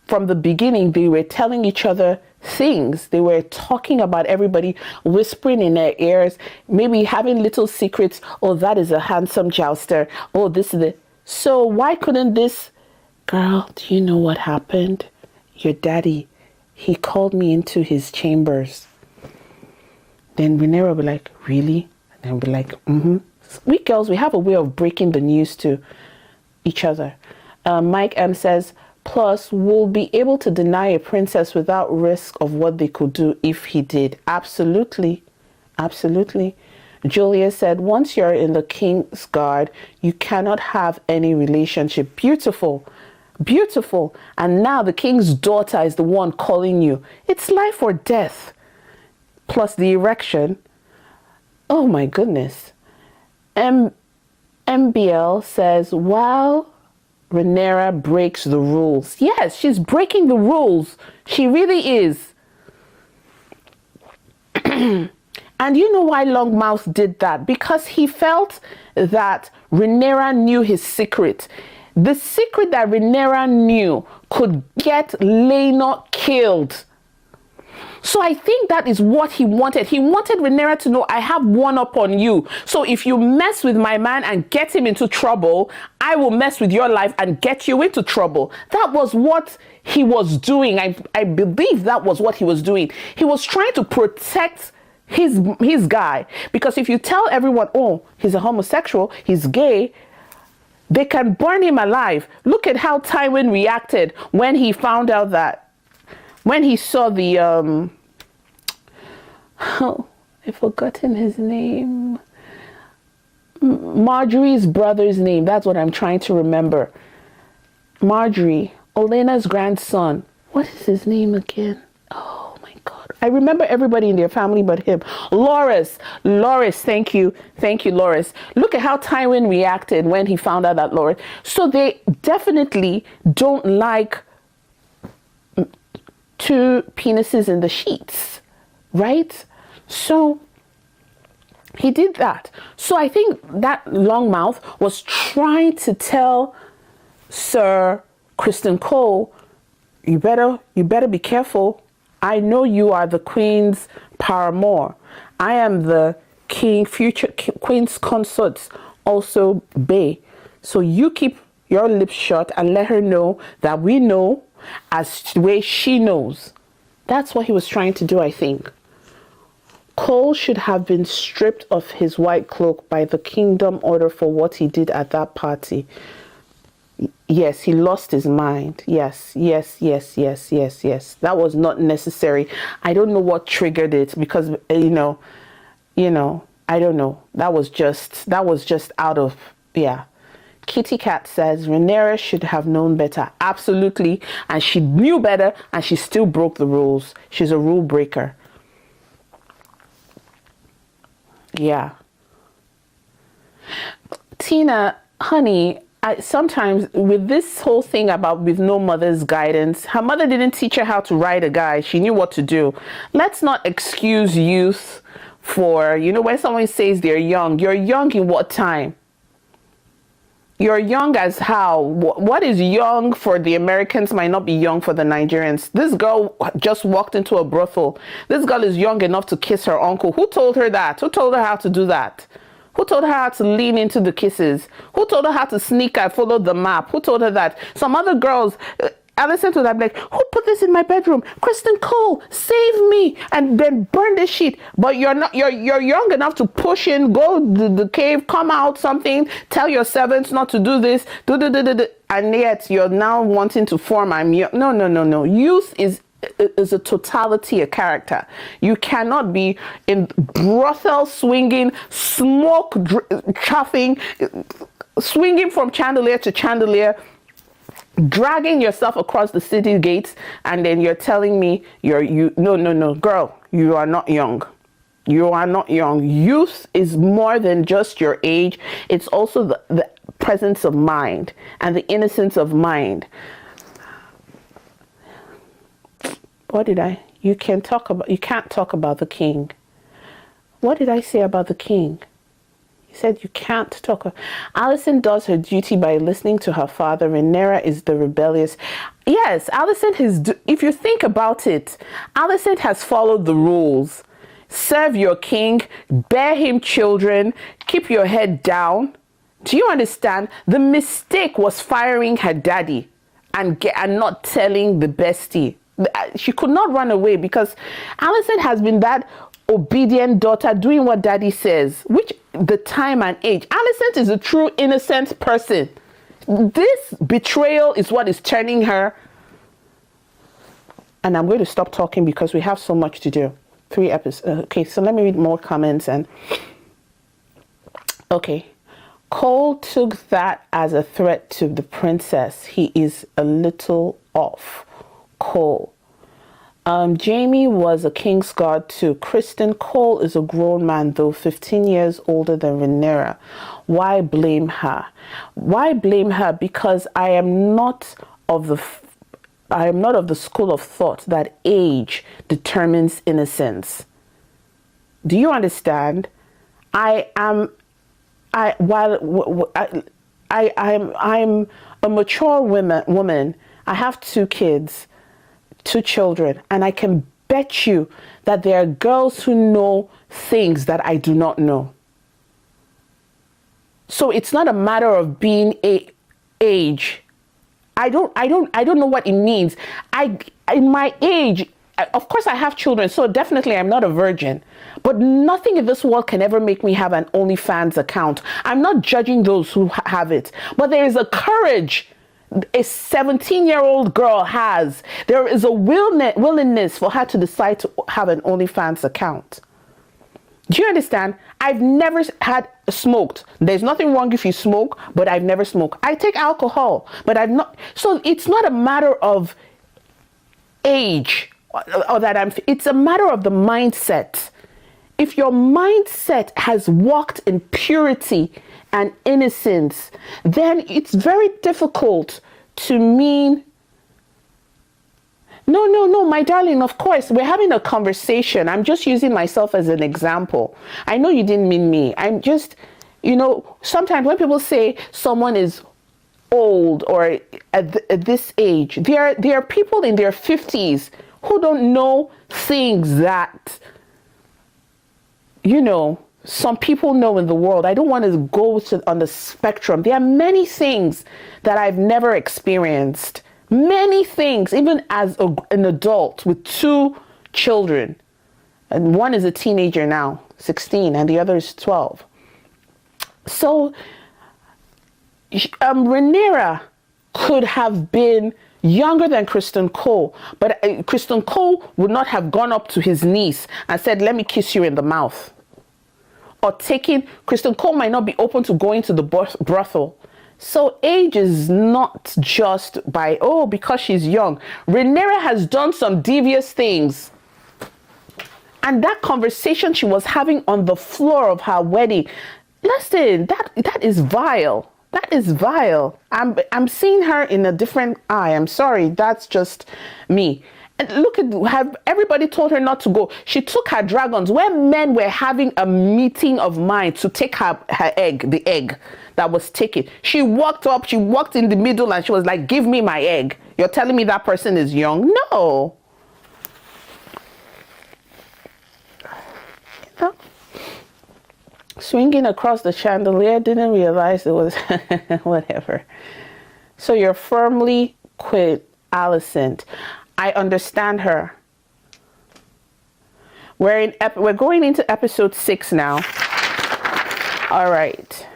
From the beginning, they were telling each other things. They were talking about everybody, whispering in their ears, maybe having little secrets. Oh, that is a handsome jouster. Oh, this is the... So why couldn't this... Girl, do you know what happened? Your daddy, he called me into his chambers. Then Rhaenyra will be like, really? And then be like, mm-hmm. We girls, we have a way of breaking the news to each other. Mike M says, plus, we'll be able to deny a princess without risk of what they could do if he did. Absolutely. Absolutely. Julia said, once you're in the king's guard, you cannot have any relationship. Beautiful. Beautiful. And now the king's daughter is the one calling you. It's life or death. Plus the erection. Oh my goodness. MBL says, wow. Rhaenyra breaks the rules. Yes, she's breaking the rules. She really is. And you know why Longmouth did that? Because he felt that Rhaenyra knew his secret. The secret that Rhaenyra knew could get Laenor killed. So I think that is what he wanted. He wanted Rhaenyra to know, I have one up on you. So if you mess with my man and get him into trouble, I will mess with your life and get you into trouble. That was what he was doing. I believe that was what he was doing. He was trying to protect his guy. Because if you tell everyone, oh, he's a homosexual, he's gay, they can burn him alive. Look at how Tywin reacted when he found out that, when he saw the, oh, I've forgotten his name. Marjorie's brother's name. That's what I'm trying to remember. Marjorie, Olena's grandson. What is his name again? Oh my God. I remember everybody in their family but him. Loras, thank you. Thank you, Loras. Look at how Tywin reacted when he found out that Loras. So they definitely don't like two penises in the sheets, right? So he did that. So I think that Longmouth was trying to tell Sir Kristen Cole, you better be careful. I know you are the queen's paramour. I am the future queen's consort, also bae. So you keep your lips shut and let her know that we know as the way she knows. That's what he was trying to do, I think. Cole should have been stripped of his white cloak by the kingdom order for what he did at that party. Yes, he lost his mind. Yes. That was not necessary. I don't know what triggered it because, you know, I don't know. That was just out of, yeah. Kitty Cat says Rhaenyra should have known better. Absolutely. And she knew better and she still broke the rules. She's a rule breaker. Yeah. Tina, honey, sometimes with this whole thing about with no mother's guidance, her mother didn't teach her how to ride a guy. She knew what to do. Let's not excuse youth for, when someone says they're young, you're young in what time? You're young as how? What is young for the Americans might not be young for the Nigerians. This girl just walked into a brothel. This girl is young enough to kiss her uncle. Who told her that? Who told her how to do that? Who told her how to lean into the kisses? Who told her how to sneak and follow the map? Who told her that? Some other girls, Alison to that, like, who put this in my bedroom? Kristen Cole, save me, and then burn this shit. But you're not. You're young enough to push in, go to the cave, come out, something. Tell your servants not to do this. And yet you're now wanting to form. No. Youth is a totality of character. You cannot be in brothel swinging, smoke chuffing, swinging from chandelier to chandelier, dragging yourself across the city gates, and then you're telling me no, girl, you are not young. You are not young. Youth is more than just your age. It's also the presence of mind and the innocence of mind. What did I? You can't talk about the king. What did I say about the king? He said you can't talk. Alison does her duty by listening to her father. Rhaenyra is the rebellious. Yes, Alison has. If you think about it, Alison has followed the rules. Serve your king, bear him children, keep your head down. Do you understand? The mistake was firing her daddy and not telling the bestie. She could not run away because Alison has been that obedient daughter doing what daddy says, which the time and age. Alison is a true innocent person. This betrayal is what is turning her. And I'm going to stop talking because we have so much to do. 3 episodes. Okay, so let me read more comments. And okay, Cole took that as a threat to the princess. He is a little off. Cole. Jamie was a king's guard too. Kristen, Cole is a grown man, though 15 years older than Rhaenyra. Why blame her? Why blame her? Because I am not of the school of thought that age determines innocence. Do you understand? I'm a mature woman. I have 2 kids. 2 children, and I can bet you that there are girls who know things that I do not know. So it's not a matter of being age. I don't know what it means. In my age, of course I have children, so definitely I'm not a virgin. But nothing in this world can ever make me have an OnlyFans account. I'm not judging those who have it, but there is a courage a 17-year-old girl has. There is a willingness for her to decide to have an OnlyFans account. Do you understand? I've never smoked. There's nothing wrong if you smoke, but I've never smoked. I take alcohol, but I've not. So it's not a matter of age or that it's a matter of the mindset. If your mindset has walked in purity and innocence, then it's very difficult to mean, no, my darling, of course, we're having a conversation. I'm just using myself as an example. I know you didn't mean me. I'm just, sometimes when people say someone is old or at this age, there are people in their 50s who don't know things that, some people know in the world. I don't want to go on the spectrum. There are many things that I've never experienced. Many things, even as an adult with 2 children. And one is a teenager now, 16, and the other is 12. So, Rhaenyra could have been younger than Kristen Cole, but Kristen Cole would not have gone up to his niece and said, "Let me kiss you in the mouth." or taking, Kristen Cole might not be open to going to the brothel. So age is not just by, oh, because she's young. Rhaenyra has done some devious things. And that conversation she was having on the floor of her wedding, listen, that is vile. That is vile. I'm seeing her in a different eye. I'm sorry. That's just me. And look at, have everybody told her not to go. She took her dragons where men were having a meeting of mind to take her egg, the egg that was taken. She walked up, she walked in the middle and she was like, give me my egg. You're telling me that person is young? No. You know? Swinging across the chandelier, didn't realize it was whatever. So you're firmly quit, Alicent. I understand her. We're going into episode 6 now. All right.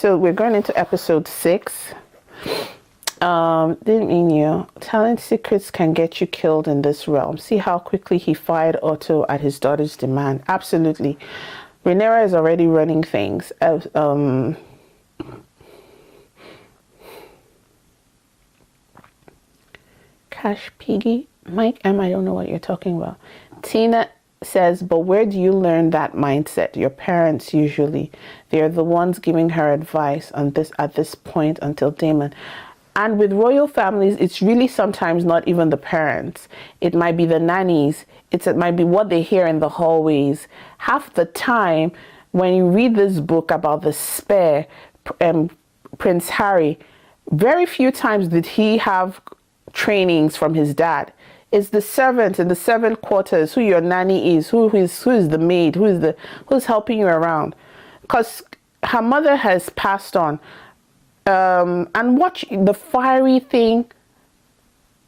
We're going into episode 6. Didn't mean you. Telling secrets can get you killed in this realm. See how quickly he fired Otto at his daughter's demand. Absolutely. Rhaenyra is already running things. Cash Piggy. Mike M, I don't know what you're talking about. Tina says, but where do you learn that mindset? Your parents usually. They're the ones giving her advice on this at this point until Daemon. And with royal families, it's really sometimes not even the parents. It might be the nannies. It might be what they hear in the hallways. Half the time, when you read this book about the spare Prince Harry, very few times did he have trainings from his dad. It's the servant in the servant quarters who your nanny is, who is the maid, who's helping you around, because her mother has passed on. And watch the fiery thing,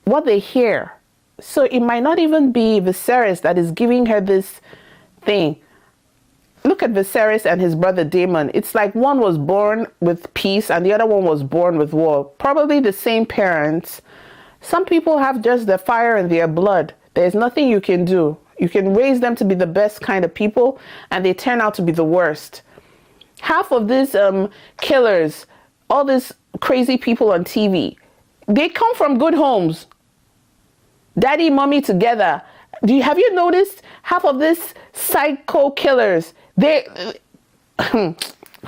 what they hear. So it might not even be Viserys that is giving her this thing. Look at Viserys and his brother Daemon. It's like one was born with peace and the other one was born with war. Probably the same parents. Some people have just the fire in their blood. There's nothing you can do. You can raise them to be the best kind of people and they turn out to be the worst. Half of these killers, all these crazy people on TV, they come from good homes. Daddy, mommy together. Have you noticed half of these psycho killers? They,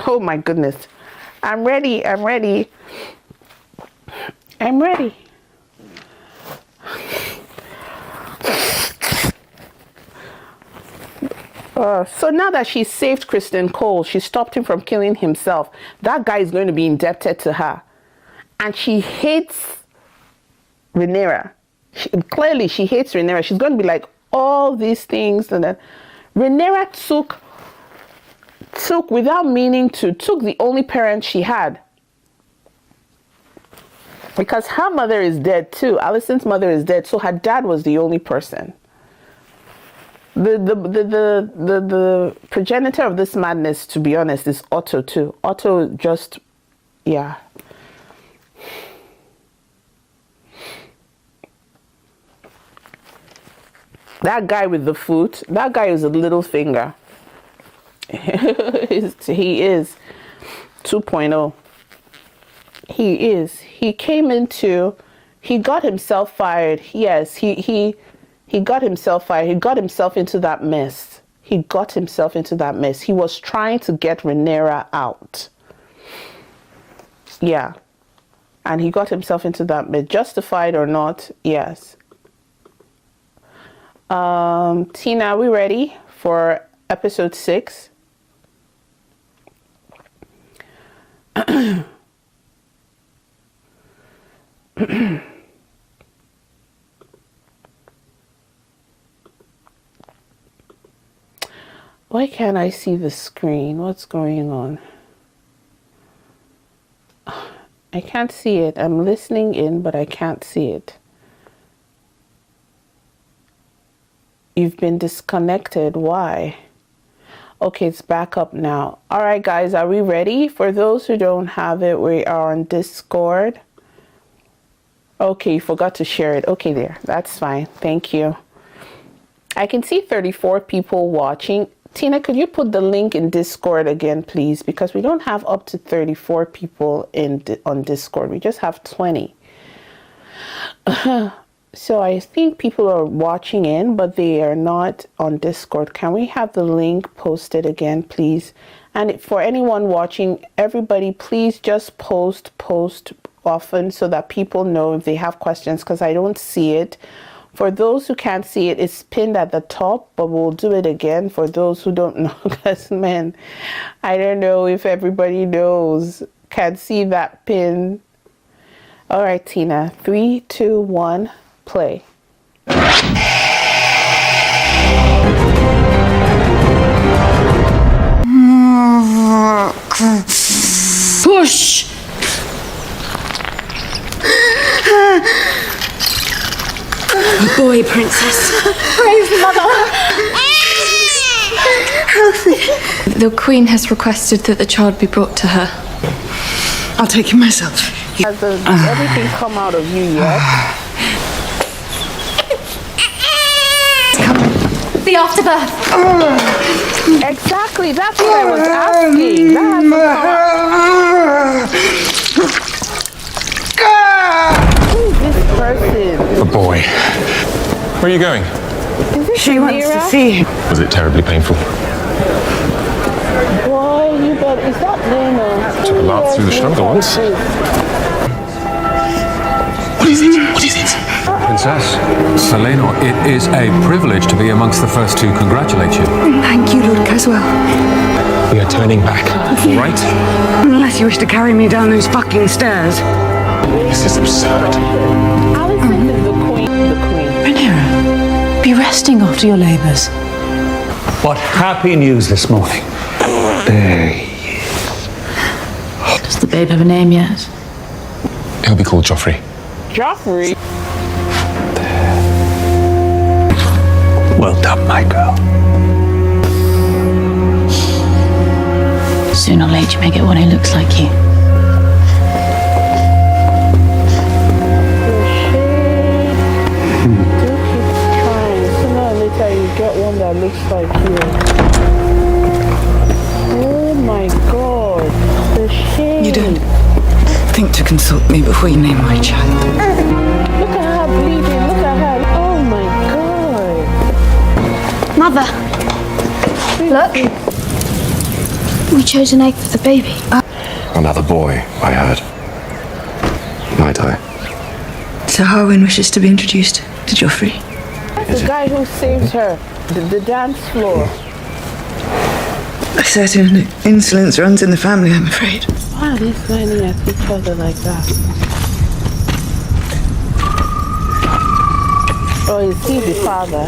oh my goodness. I'm ready. So now that she saved Kristen Cole, she stopped him from killing himself. That guy is going to be indebted to her. And she hates Rhaenyra. Clearly, she hates Rhaenyra. She's going to be like, all these things. And then Rhaenyra took, without meaning to, took the only parent she had. Because her mother is dead too. Alicent's mother is dead. So her dad was the only person. The progenitor of this madness, to be honest, is Otto too. Otto just, yeah. That guy with the foot, that guy is a little finger. He is 2.0. He is. He came into, he got himself fired. Yes, he got himself fired. He got himself into that mess. He was trying to get Rhaenyra out. Yeah. And he got himself into that mess. Justified or not, yes. Tina, are we ready for episode 6? Why can't I see the screen? What's going on? I can't see it. I'm listening in, but I can't see it. You've been disconnected. Why? Okay, it's back up now. All right, guys, are we ready? For those who don't have it, we are on Discord. Okay, you forgot to share it. Okay, there. That's fine. Thank you. I can see 34 people watching. Tina, could you put the link in Discord again, please? Because we don't have up to 34 people on Discord. We just have 20. So I think people are watching in, but they are not on Discord. Can we have the link posted again, please? And for anyone watching, everybody, please just post often so that people know if they have questions, because I don't see it. For those who can't see it, it's pinned at the top, but we'll do it again for those who don't know, because, man, I don't know if everybody knows, can see that pin. All right, Tina, 3, 2, 1, play. Push! A boy, princess. Praise Mother! Healthy. The queen has requested that the child be brought to her. I'll take him myself. Has everything come out of you yet? The afterbirth. Exactly, that's what I was asking. That Who's this person? A boy. Where are you going? She wants to see him. Was it terribly painful? Boy, you better. Is that Lena? Took a bath through the shoulder once. What is it? What is it? Princess, Selena, it is a privilege to be amongst the first to congratulate you. Thank you, Lord Caswell. We are turning back, all right? Unless you wish to carry me down those fucking stairs. This is absurd. Alison is the queen. Rhaenyra, be resting after your labours. What happy news this morning. There he is. Does the babe have a name yet? He'll be called Joffrey. Joffrey? Well done, my girl. Sooner or later you may get one who looks like you. Do keep trying. Sooner or later you get one that looks like you. Oh my god. The shame. You don't think to consult me before you name my child. Look at her bleeding. Look at her. Oh my god. Mother, look. We chose an egg for the baby. Another boy, I heard. Might I? Sir Harwin wishes to be introduced to Joffrey. That's the guy who saves her. The dance floor. A certain insolence runs in the family, I'm afraid. Why are they smiling at each other like that? Oh, is he the father?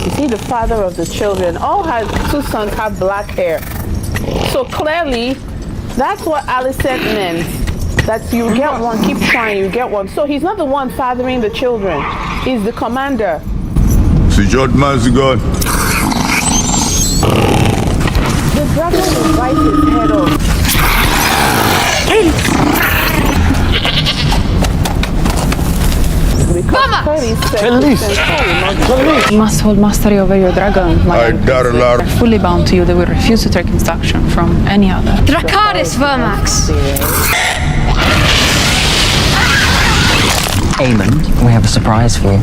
Is he the father of the children? All her 2 sons have black hair. So clearly, that's what Alicent meant. That you get one, keep trying, you get one. So he's not the one fathering the children. He's the commander. The judgment's God. The dragon will bite his head off. You must hold mastery over your dragon. Fully bound to you, they will refuse to take instruction from any other. Dracarys Vermax. Aemond, we have a surprise for you.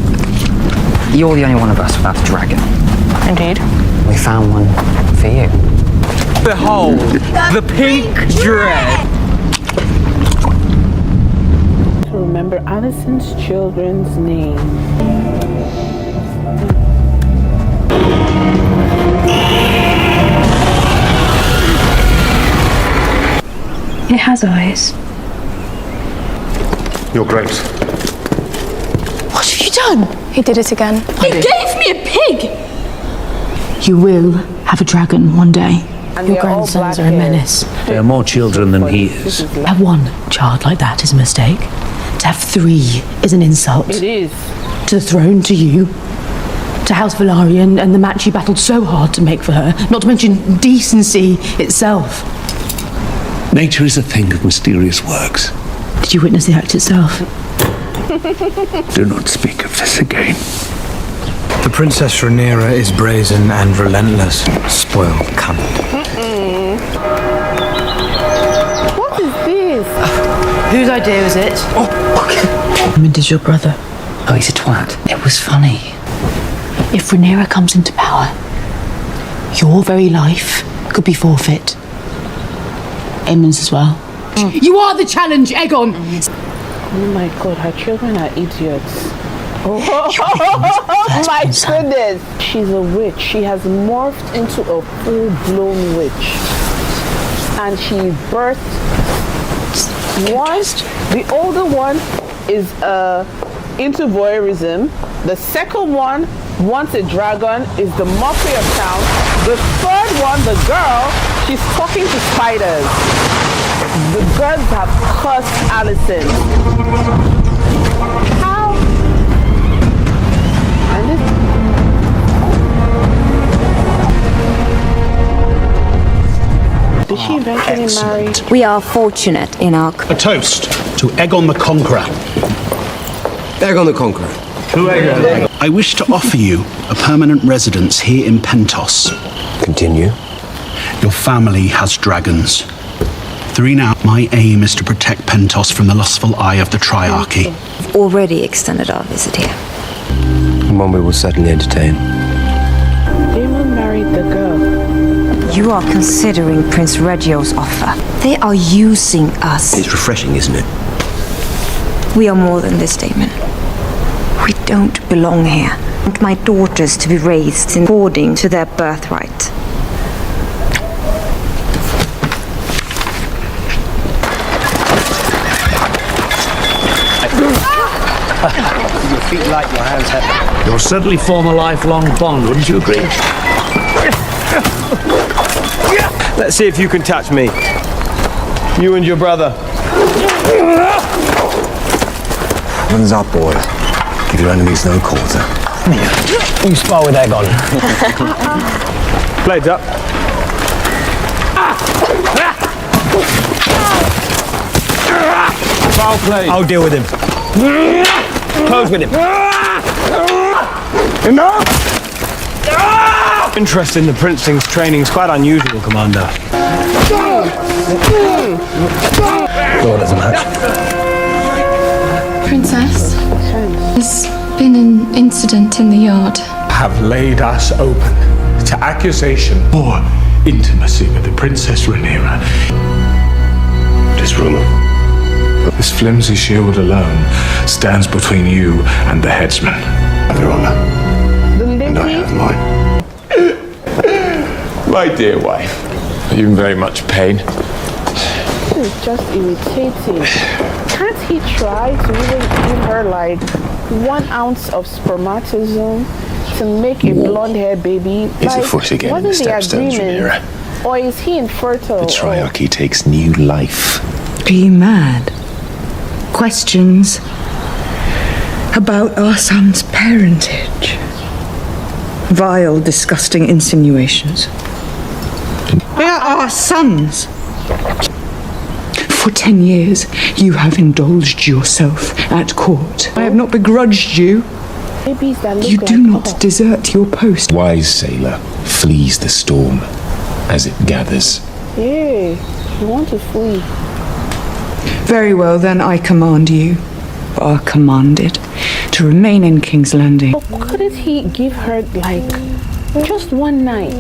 You're the only one of us without a dragon. Indeed. We found one for you. Behold, the pink dread. To remember Alicent's children's name. It has eyes. You're great. What have you done? He did it again. He gave me a pig! You will have a dragon one day. And Your they're all grandsons are black a hair. menace. There are more children than he is. To have one child like that is a mistake. To have 3 is an insult. It is. To the throne, to you, to House Velaryon and the match you battled so hard to make for her, not to mention decency itself. Nature is a thing of mysterious works. Did you witness the act itself? Do not speak of this again. The Princess Rhaenyra is brazen and relentless. Spoiled cunt. What is this? Whose idea is it? Edmund is your brother. Oh, he's a twat. It was funny. If Rhaenyra comes into power, your very life could be forfeit. Aemond's as well. You are the challenge, Aegon! Oh my god, her children are idiots. Oh my goodness! She's a witch. She has morphed into a full-blown witch. And she birthed one. The older one is into voyeurism. The second one wants a dragon, is the mockery of town. The third one, the girl, she's talking to spiders. The gods have cursed Alicent. How? And this... Did she eventually marry? We are fortunate in our... A toast to Aegon the Conqueror. Aegon the Conqueror. Who Aegon? I wish to offer you a permanent residence here in Pentos. Continue. Your family has dragons. 3 now. My aim is to protect Pentos from the lustful eye of the Triarchy. We've already extended our visit here. One we will certainly entertain. Daemon married the girl. You are considering Prince Reggio's offer. They are using us. It's refreshing, isn't it? We are more than this, Daemon. We don't belong here. I want my daughters to be raised according to their birthright. Your feet light, your hands heavy. You'll certainly form a lifelong bond, wouldn't you agree? Let's see if you can touch me. You and your brother. One's up, boy. Give your enemies no quarter. You spar with Aegon. Blades up. Foul play. I'll deal with him. Close with him. Enough! Interest in the Princeling's training is quite unusual, Commander. Lord, as a match. Princess, there's been an incident in the yard. Have laid us open to accusation or intimacy with the Princess Rhaenyra. This rumor. This flimsy shield alone stands between you and the headsman. Have your honor. And I have mine. My dear wife, are you in very much pain? This is just irritating. Can't he try to even give her like 1 ounce of spermatozoon to make a blonde-haired baby? He's afoot again in the stepstones, Rhaenyra. Or is he infertile? The Triarchy takes new life. Are you mad? Questions about our son's parentage. Vile, disgusting insinuations. They are our sons. For 10 years, you have indulged yourself at court. I have not begrudged you. Babies that look You like do not desert your post. Wise sailor flees the storm as it gathers. Yeah, you want to flee. Very well, then I command you, or are commanded, to remain in King's Landing. Couldn't he give her like just 1 night?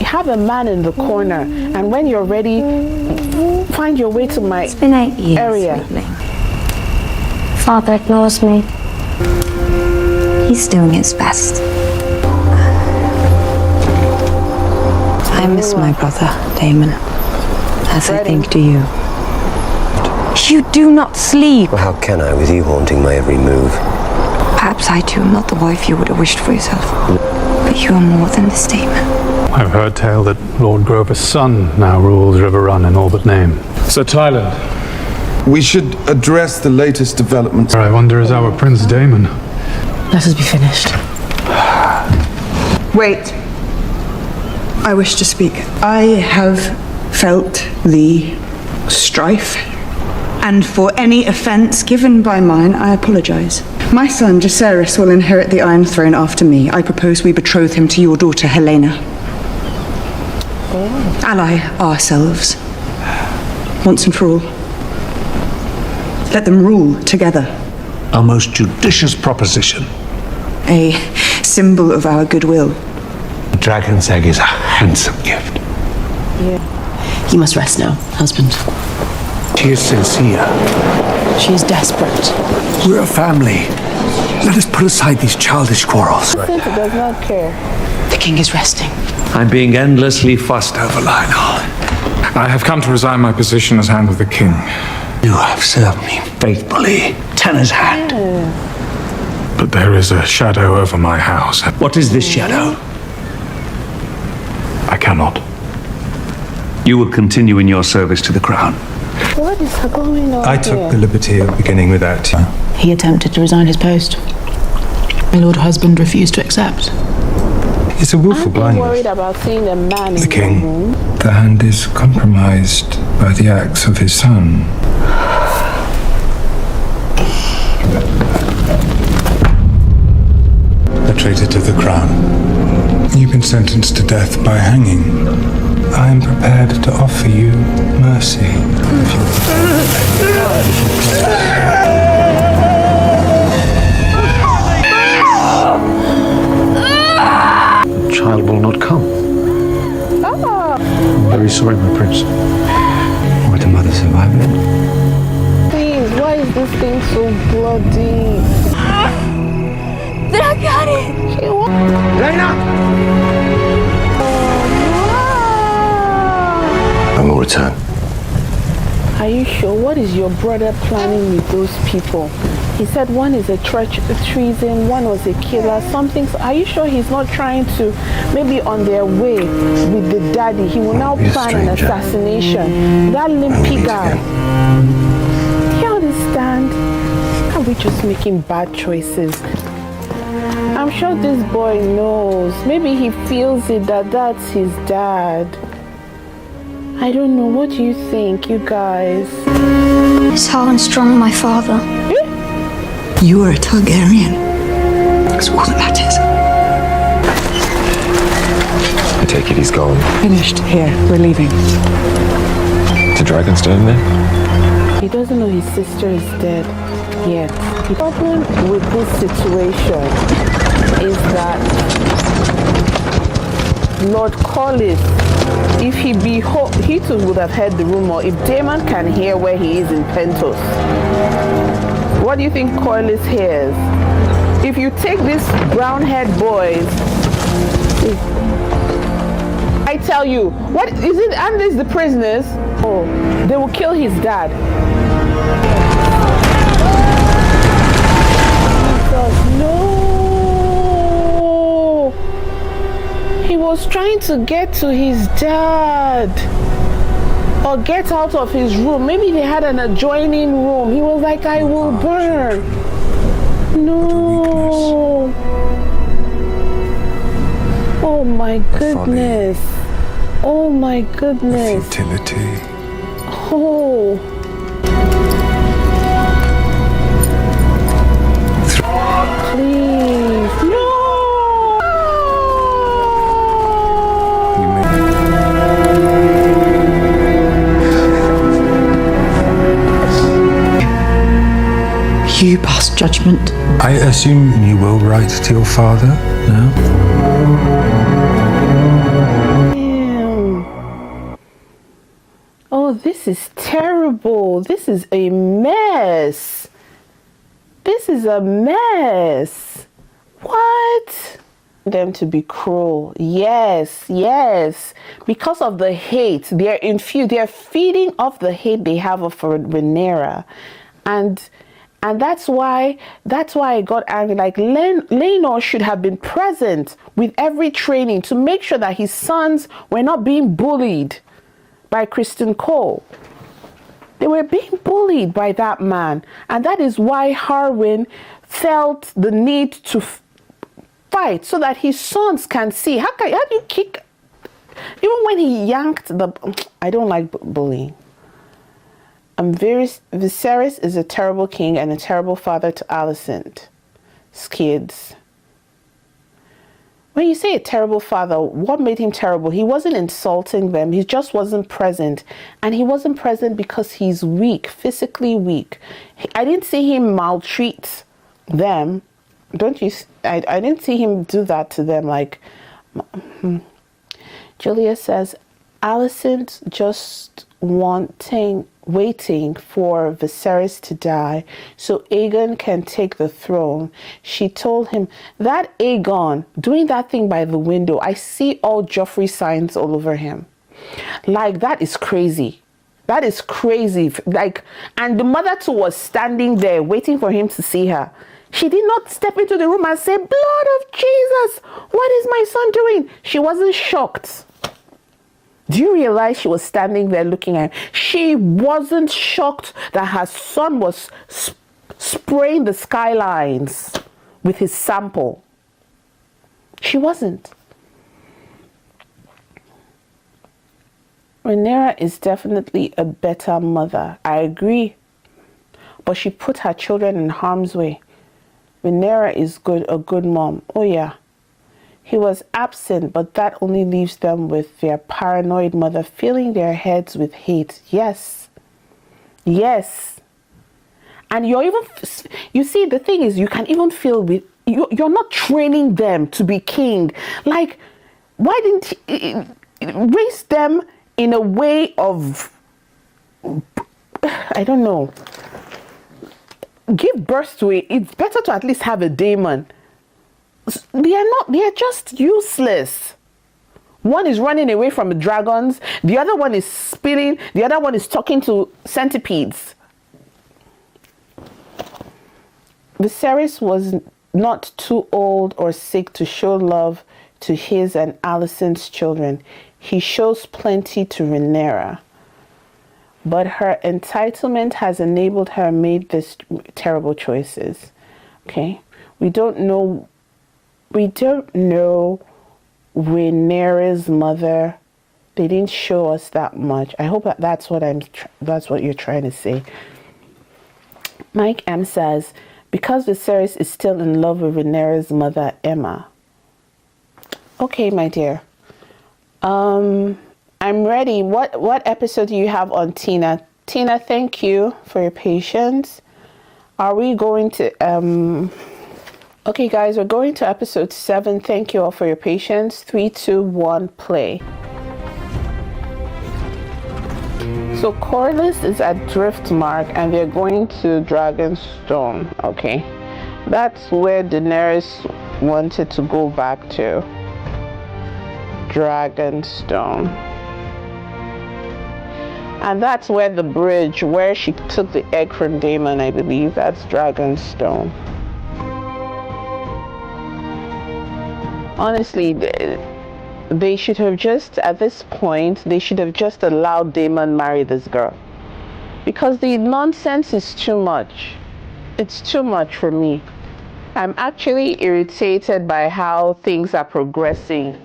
Have a man in the corner, and when you're ready, find your way to my It's been 8 years, area. Sweetling. Father ignores me. He's doing his best. I miss my brother, Daemon, as I think do you. You do not sleep. Well, how can I with you haunting my every move? Perhaps I too am not the wife you would have wished for yourself. But you are more than this, Daemon. I've heard tale that Lord Grover's son now rules River Run in all but name. Sir Tyland, we should address the latest developments. I wonder is our Prince Daemon. Let us be finished. Wait. I wish to speak. I have felt the strife, and for any offense given by mine, I apologize. My son, Jacaerys, will inherit the Iron Throne after me. I propose we betroth him to your daughter, Helena. Ally ourselves, once and for all. Let them rule together. A most judicious proposition. A symbol of our goodwill. The dragon's egg is a handsome gift. Yeah. You must rest now, husband. She is sincere. She is desperate. We're a family. Let us put aside these childish quarrels. Jacinta does not care. The king is resting. I'm being endlessly fussed over, Lionel. I have come to resign my position as Hand of the King. You have served me faithfully. Tanner's hand. But there is a shadow over my house. What is this shadow? I cannot. You will continue in your service to the crown. What is going on I took the liberty of beginning without you. He attempted to resign his post. My lord husband refused to accept. It's a willful blindness. I'm worried about seeing a man in the king. room. The Hand is compromised by the acts of his son. A traitor to the crown. You've been sentenced to death by hanging. I am prepared to offer you mercy. The child will not come. I'm very sorry, my prince. Why the mother survive it? Please, why is this thing so bloody? Dragani! Lena! I will return. Are you sure? What is your brother planning with those people? He said one is a treason, one was a killer, something. Are you sure he's not trying to, maybe on their way with the daddy, he will now plan an assassination? That limpy guy. Do you understand? Are we just making bad choices? I'm sure this boy knows. Maybe he feels it that that's his dad. I don't know. What do you think, you guys? Is Harlan strong, my father? You are a Targaryen. That's all that matters. I take it he's gone. Finished. Here, we're leaving. The Dragonstone then? He doesn't know his sister is dead yet. The problem with this situation is that Lord Corlys, if he too would have heard the rumor. If Daemon can hear where he is in Pentos, what do you think Corlys hears? If you take these brown-haired boys, I tell you, what is it? And these the prisoners? Oh, they will kill his dad. No. He was trying to get to his dad or get out of his room. Maybe they had an adjoining room. He was like, I will burn. No. Oh my goodness. Oh my goodness. Futility. Oh. Please. No. You pass judgment. I assume you will write to your father now? Oh, this is terrible. This is a mess. This is a mess. What? Them to be cruel. Yes, yes. Because of the hate, they're feeding off the hate they have for Rhaenyra. And that's why I got angry. Like Laenor should have been present with every training to make sure that his sons were not being bullied by Kristen Cole. They were being bullied by that man. And that is why Harwin felt the need to fight so that his sons can see. How do you kick? Even when he yanked the... I don't like bullying. Viserys is a terrible king and a terrible father to Alicent. kids. When you say a terrible father, what made him terrible? He wasn't insulting them. He just wasn't present. And he wasn't present because he's weak, physically weak. I didn't see him maltreat them. Don't you? I didn't see him do that to them. Like, Julia says, Alicent just waiting for Viserys to die so Aegon can take the throne. She told him that Aegon doing that thing by the window, I see all Joffrey signs all over him. Like, that is crazy. That is crazy. Like, and the mother too was standing there waiting for him to see her. She did not step into the room and say, blood of Jesus, what is my son doing? She wasn't shocked. Do you realize she was standing there looking at him? She wasn't shocked that her son was spraying the skylines with his sample. She wasn't. Rhaenyra is definitely a better mother. I agree. But she put her children in harm's way. Rhaenyra is a good mom. Oh yeah. He was absent, but that only leaves them with their paranoid mother filling their heads with hate. Yes. Yes. And you see, the thing is, you can even feel you're not training them to be king. Like, why didn't you raise them in a way of, I don't know, give birth to it? It's better to at least have a daemon. They are just useless. One is running away from the dragons, the other one is spilling, the other one is talking to centipedes. Viserys was not too old or sick to show love to his and Alicent's children. He shows plenty to Rhaenyra. But her entitlement has enabled her make these terrible choices. Okay? We don't know Rhaenyra's mother. They didn't show us that much. I hope that's what you're trying to say. Mike M says, because Viserys is still in love with Rhaenyra's mother, Emma. Okay, my dear. I'm ready. What episode do you have on Tina? Tina, thank you for your patience. Are we going to Okay, guys, we're going to episode 7. Thank you all for your patience. 3, 2, 1, play. So Corlys is at Driftmark and they're going to Dragonstone. Okay, that's where Daenerys wanted to go back to. Dragonstone. And that's where the bridge, where she took the egg from Daemon, I believe. That's Dragonstone. Honestly, they should have just, at this point, they should have just allowed Daemon marry this girl. Because the nonsense is too much. It's too much for me. I'm actually irritated by how things are progressing.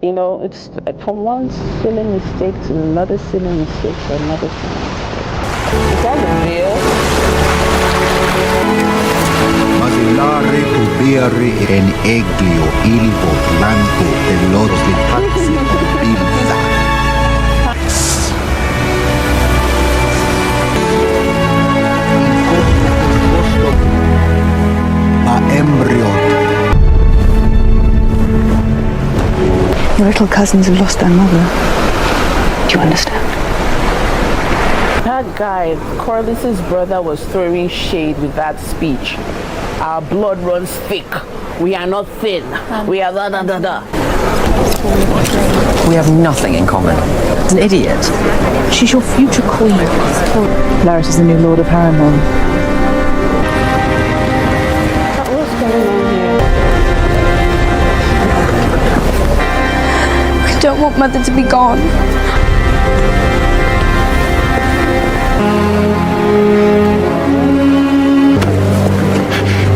You know, it's from one silly mistake to another silly mistake to another silly mistake. Is that the real? Magillare tubiare en eglio ilvo blanco de loros de pazzi bilza. A embryo. Your little cousins have lost their mother. Do you understand? That guy, Corlys's brother, was throwing shade with that speech. Our blood runs thick. We are not thin. We are da-da-da-da. We have nothing in common. It's an idiot. She's your future queen. Larys is the new Lord of Harrenhal. What's going on here? I don't want Mother to be gone.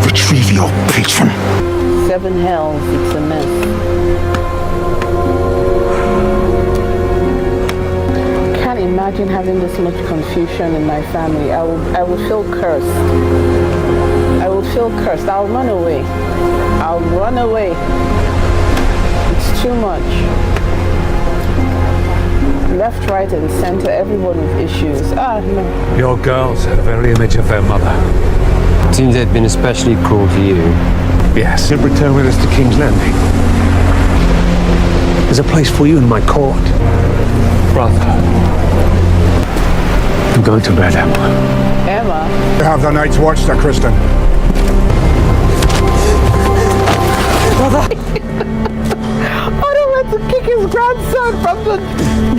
Retrieve your patron. 7 hells, it's a mess. Can't imagine having this much confusion in my family. I will feel cursed. I would feel cursed. I'll run away. I'll run away. It's too much. Left, right, and center, everyone with issues. No. Your girls are the very image of their mother. Seems they've been especially cruel to you. Yes. You'll return with us to King's Landing. There's a place for you in my court. Brother. I'm going to bed, Emma. Emma? You have the Night's Watch, Sir Kristen. Brother! Otto went to kick his grandson from the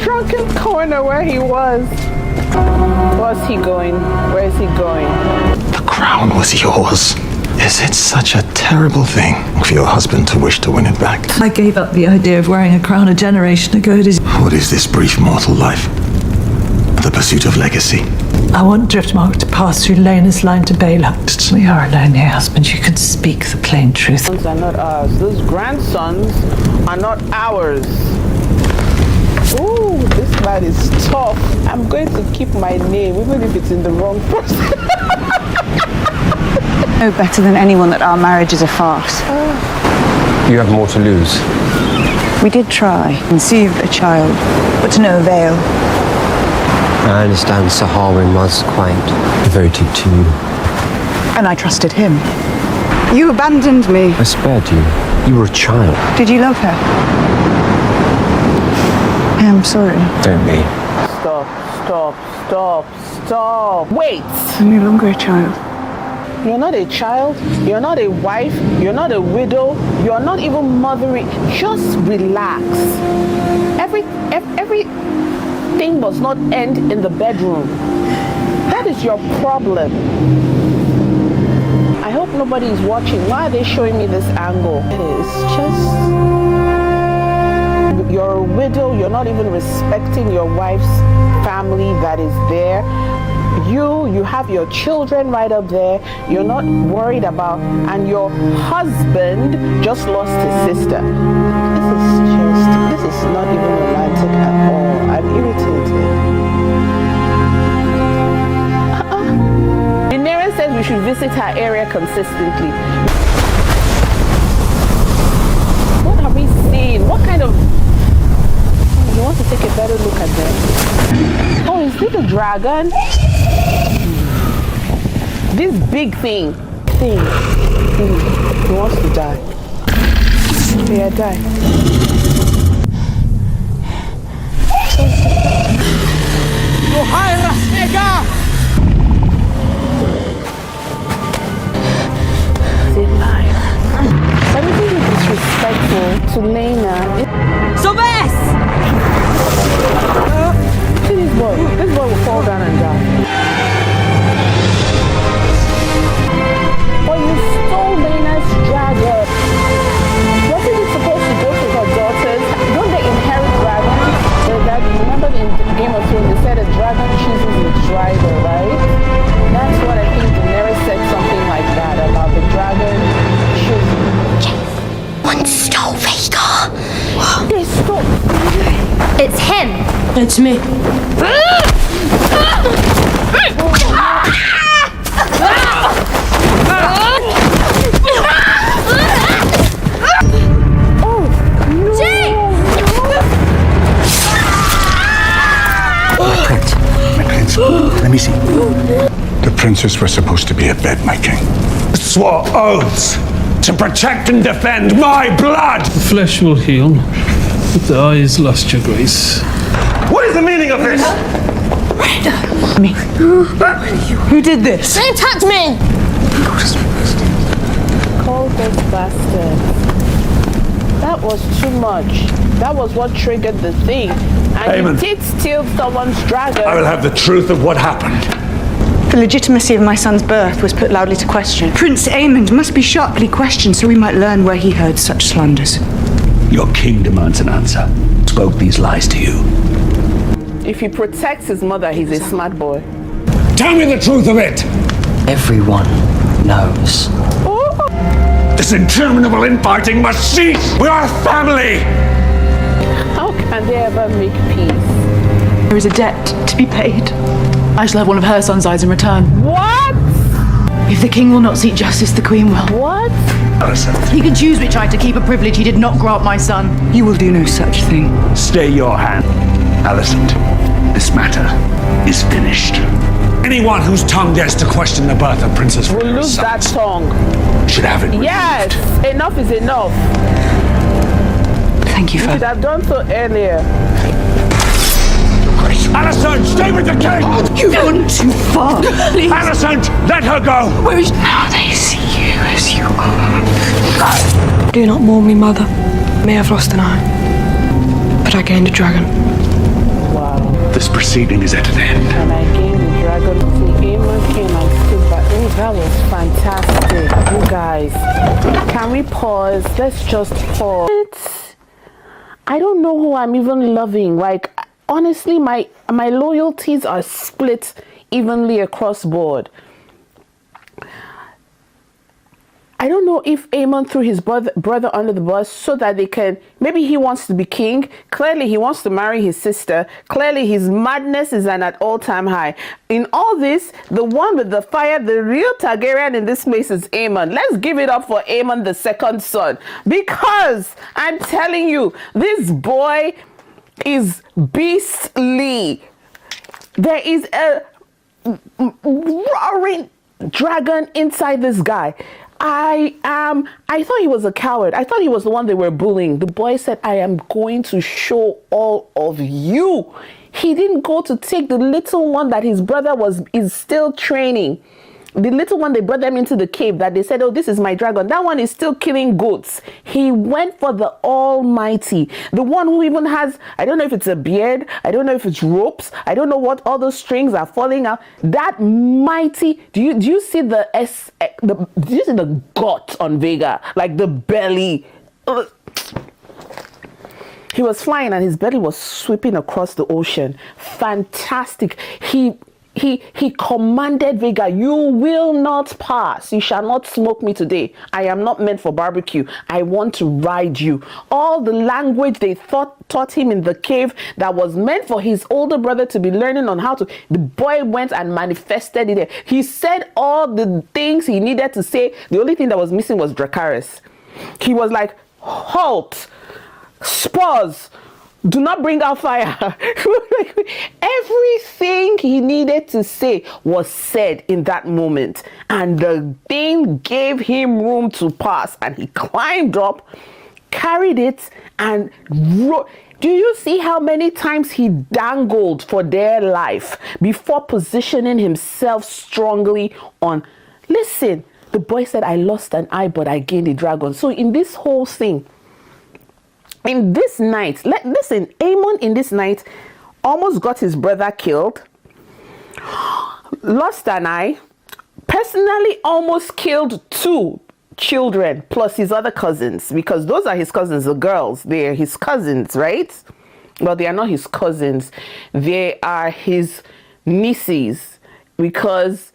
drunken corner where he was. Where's he going? Where is he going? The crown was yours. Is it such a terrible thing for your husband to wish to win it back? I gave up the idea of wearing a crown a generation ago. What is this brief mortal life? The pursuit of legacy? I want Driftmark to pass through Lena's line to Baylor. We are alone here, husband. You can speak the plain truth. Those are not ours. Those grandsons are not ours. Ooh, this man is tough. I'm going to keep my name, even if it's in the wrong person. Know better than anyone that our marriage is a farce. You have more to lose. We did try. Conceived a child, but to no avail. I understand Sir Harwin was quite devoted to you. And I trusted him. You abandoned me. I spared you. You were a child. Did you love her? I am sorry. Don't be. Stop. Wait! I'm no longer a child. You're not a child, you're not a wife, you're not a widow, you're not even mothering. Just relax. Everything does not end in the bedroom. That is your problem. I hope nobody is watching. Why are they showing me this angle? It's just... You're a widow, you're not even respecting your wife's family that is there. You have your children right up there. You're not worried about, and your husband just lost his sister. This is not even romantic at all. I'm irritated. Daenerys says we should visit her area consistently. What have we seen? What kind of... You want to take a better look at them? Oh, is this a dragon? This big thing. He wants to die. Yeah, die. Say liar. Everything is disrespectful to Lena. So best! See this boy. This boy will fall down and die. But you stole Lena's dragon. Wasn't it supposed to go to her daughters? Don't they inherit dragons? Remember in Game of Thrones, they said a dragon chooses its driver, right? That's what I think Daenerys said, something like that about the dragon choosing. One stole Vhagar. They stole. It's him. It's me. Let me see. The princess was supposed to be a bed, my king. Swore oaths to protect and defend my blood! The flesh will heal, but the eyes lost your grace. What is the meaning of this? Me. Who did this? Don't touch me! Call those bastards. That was too much. That was what triggered the thing. And Aemon. you did steal someone's dragon. I will have the truth of what happened. The legitimacy of my son's birth was put loudly to question. Prince Aemond must be sharply questioned so we might learn where he heard such slanders. Your king demands an answer. Spoke these lies to you. If he protects his mother, he's a smart boy. Tell me the truth of it! Everyone knows. This interminable infighting must cease! We are a family! How can they ever make peace? There is a debt to be paid. I shall have one of her son's eyes in return. What? If the king will not seek justice, the queen will. What? Alicent. He can choose which eye to keep a privilege he did not grant my son. You will do no such thing. Stay your hand. Alicent, this matter is finished. Anyone whose tongue dares to question the birth of Princess We'll Rhaenyra's lose that sons tongue. should have it removed. Yes, enough is enough. Thank you, You should Father. have done so earlier. Alicent, stay with the king! You've gone too far. Please. Alicent, let her go! Where is... Now they see you as you are. Do not mourn me, mother. May have lost an eye, but I gained a dragon. Wow. This proceeding is at an end. And I gained the dragon. See, Aemon came and stood back. Oh, that was fantastic. You guys, can we pause? Let's just pause. I don't know who I'm even loving. Like, honestly, my loyalties are split evenly across board. I don't know if Aemon threw his brother under the bus so that they can, maybe he wants to be king. Clearly he wants to marry his sister. Clearly his madness is at an all-time high. In all this, the one with the fire, the real Targaryen in this place is Aemon. Let's give it up for Aemon, the second son, because I'm telling you, this boy is beastly. There is a roaring dragon inside this guy. I thought he was a coward. I thought he was the one they were bullying. The boy said, I am going to show all of you. He didn't go to take the little one that his brother is still training. The little one, they brought them into the cave that they said, oh, this is my dragon. That one is still killing goats. He went for the almighty. The one who even has, I don't know if it's a beard. I don't know if it's ropes. I don't know what all those strings are falling out. That mighty, do you see the gut on Vega? Like the belly. He was flying and his belly was sweeping across the ocean. Fantastic. He commanded Vega, you will not pass. You shall not smoke me today. I am not meant for barbecue. I want to ride you. All the language they taught him in the cave that was meant for his older brother to be learning on how to, the boy went and manifested it. He said all the things he needed to say. The only thing that was missing was Dracarys. He was like, halt, spurs, do not bring out fire. Everything he needed to say was said in that moment. And the thing gave him room to pass. And he climbed up, carried it, and do you see how many times he dangled for their life before positioning himself strongly on, listen, the boy said, I lost an eye, but I gained a dragon. So in this whole thing, in this night, listen, Aemon in this night almost got his brother killed, lost an eye, personally almost killed 2 children plus his other cousins, because those are his cousins, the girls, they're his cousins, right? Well, they are not his cousins, they are his nieces, because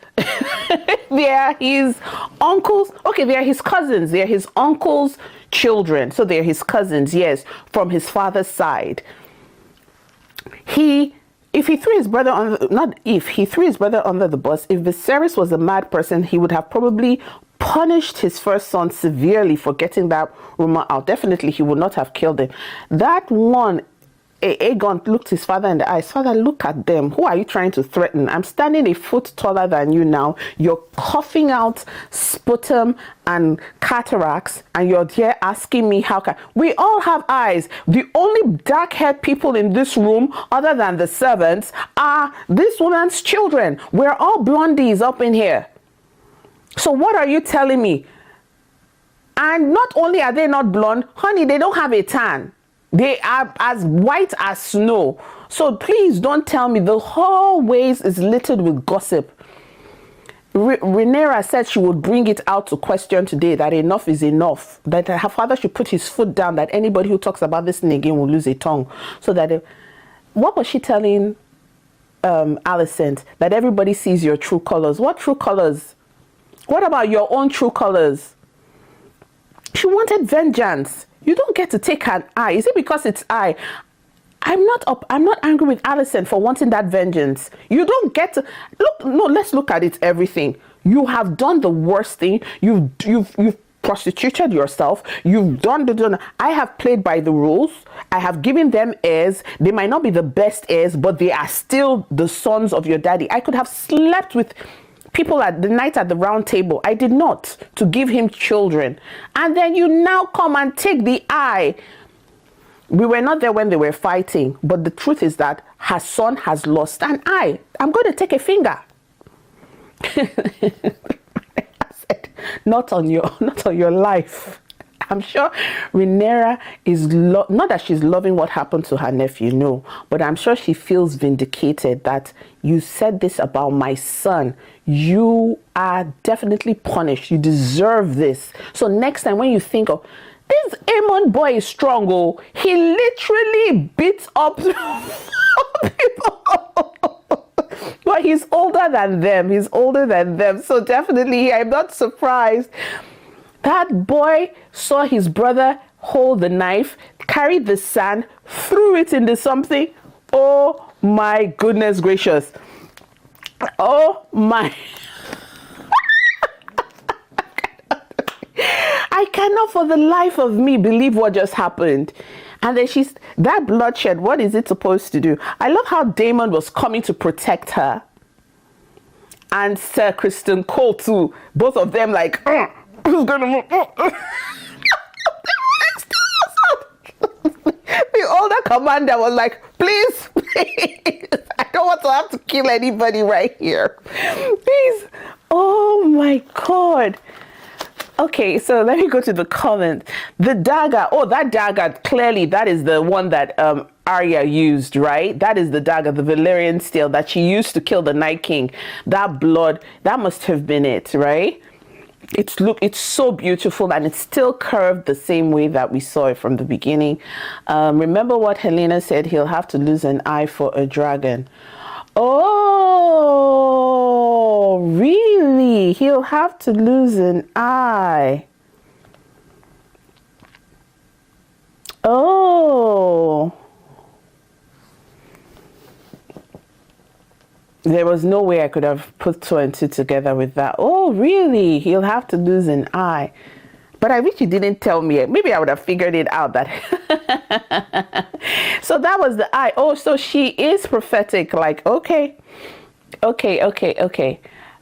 they are his uncles. Okay, they are his cousins, they are his uncles' children, so they're his cousins, yes, from his father's side. If he threw his brother under the bus, if Viserys was a mad person, he would have probably punished his first son severely for getting that rumor out. Definitely he would not have killed him. That one, Aegon looked his father in the eyes. Father, look at them. Who are you trying to threaten? I'm standing a foot taller than you now. You're coughing out sputum and cataracts, and you're here asking me how can... We all have eyes. The only dark-haired people in this room, other than the servants, are this woman's children. We're all blondies up in here. So what are you telling me? And not only are they not blonde, honey, they don't have a tan. They are as white as snow. So please don't tell me the hallways is littered with gossip. Rhaenyra said she would bring it out to question today, that enough is enough. That her father should put his foot down, that anybody who talks about this thing again will lose a tongue. So that... what was she telling Alicent? That everybody sees your true colors. What true colors? What about your own true colors? She wanted vengeance. You don't get to take an eye. Is it because it's I? I'm not angry with Alicent for wanting that vengeance. You don't get to look. No, let's look at it. Everything. You have done the worst thing. You've prostituted yourself. You've done. I have played by the rules. I have given them heirs. They might not be the best heirs, but they are still the sons of your daddy. I could have slept with people at the night at the round table. I did not, to give him children. And then you now come and take the eye. We were not there when they were fighting, but the truth is that her son has lost an eye. I'm going to take a finger. I said, not on your life. I'm sure Rhaenyra is not that she's loving what happened to her nephew, no, but I'm sure she feels vindicated that you said this about my son. You are definitely punished. You deserve this. So next time when you think of this Aemon boy is strong, oh, he literally beats up people. But he's older than them. He's older than them. So definitely, I'm not surprised. That boy saw his brother hold the knife, carried the sand, threw it into something. Oh my goodness gracious. Oh my. I cannot for the life of me believe what just happened. And then that bloodshed, what is it supposed to do? I love how Daemon was coming to protect her. And Sir Kristen Cole too. Both of them like, who's gonna move? The older commander was like, please, I don't want to have to kill anybody right here. Please. Oh my God. Okay, so let me go to the comment. The dagger, that dagger, clearly that is the one that Arya used, right? That is the dagger, the Valyrian steel that she used to kill the Night King. That blood, that must have been it, right? It's so beautiful, and it's still curved the same way that we saw it from the beginning. Remember what Helena said, he'll have to lose an eye for a dragon. Oh, really? He'll have to lose an eye. Oh. There was no way I could have put 2 and 2 together with that. Oh, really? He'll have to lose an eye. But I wish you didn't tell me. Maybe I would have figured it out. That so that was the eye. Oh, so she is prophetic. Like, okay.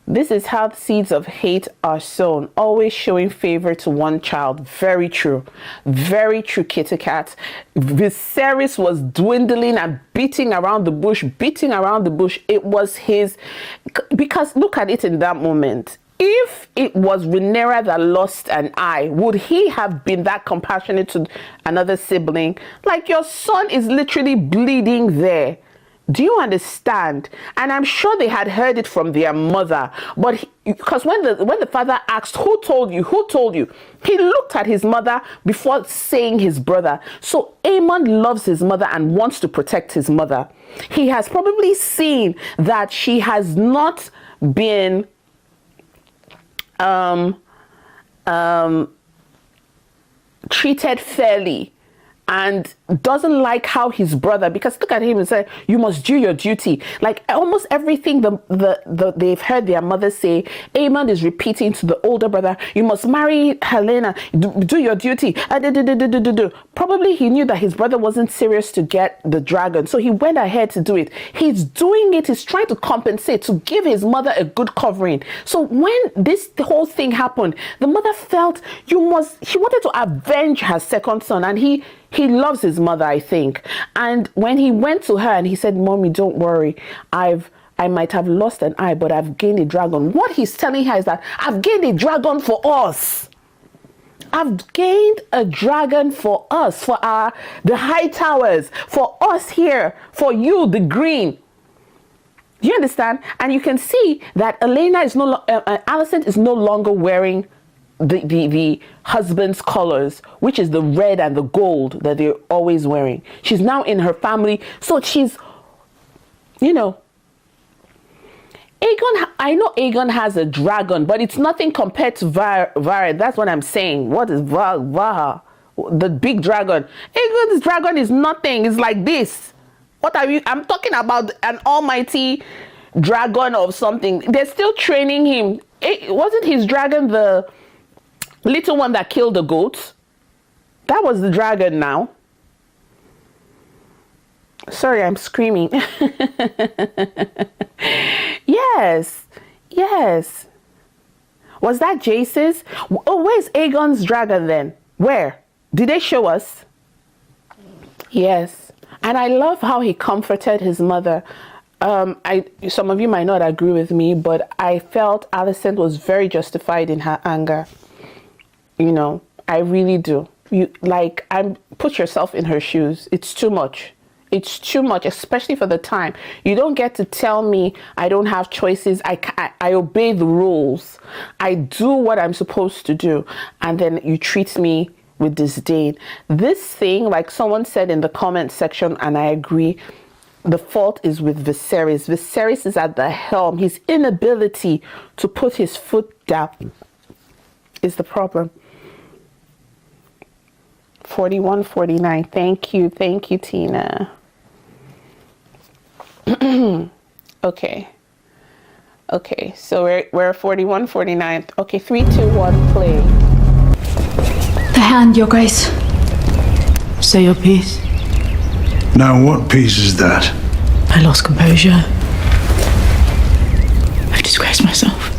This is how the seeds of hate are sown. Always showing favor to one child. Very true. Very true, Kitty Cat. Viserys was dwindling and beating around the bush. It was his... Because look at it in that moment. If it was Rhaenyra that lost an eye, would he have been that compassionate to another sibling? Like, your son is literally bleeding there. Do you understand? And I'm sure they had heard it from their mother. But because when the father asked, who told you? He looked at his mother before saying his brother. So Aemon loves his mother and wants to protect his mother. He has probably seen that she has not been treated fairly, and doesn't like how his brother, because look at him and say, you must do your duty. Like almost everything they've heard their mother say, Aemon is repeating to the older brother, you must marry Helena, do your duty. Probably he knew that his brother wasn't serious to get the dragon, so he went ahead to do it. He's doing it, he's trying to compensate, to give his mother a good covering. So when the whole thing happened, the mother felt she wanted to avenge her second son, and he loves his mother, I think. And when he went to her and he said, Mommy, don't worry, I might have lost an eye, but I've gained a dragon. What he's telling her is that I've gained a dragon for us. I've gained a dragon for us, for the high towers, for us here, for you, the green. Do you understand? And you can see that Alicent is no longer wearing the husband's colors, which is the red and the gold that they're always wearing. She's now in her family, so she's, Aegon, I know Aegon has a dragon, but it's nothing compared to Varys. That's what I'm saying. What is Vaha? The big dragon. Aegon's dragon is nothing. It's like this. What are you? I'm talking about an almighty dragon of something. They're still training him. wasn't his dragon the little one that killed the goats? That was the dragon now. Sorry, I'm screaming. Yes. Yes. Was that Jace's? Oh, where's Aegon's dragon then? Where? Did they show us? Yes. And I love how he comforted his mother. Some of you might not agree with me, but I felt Alicent was very justified in her anger. You know, I really do. Put yourself in her shoes. It's too much. It's too much, especially for the time. You don't get to tell me I don't have choices. I obey the rules. I do what I'm supposed to do. And then you treat me with disdain. This thing, like someone said in the comment section, and I agree, the fault is with Viserys. Viserys is at the helm. His inability to put his foot down is the problem. 4149. Thank you, Tina. Okay, so we're 4149. Okay, 3, 2, 1, play. The hand, Your Grace. Say your piece. Now, what piece is that? I lost composure. I've disgraced myself.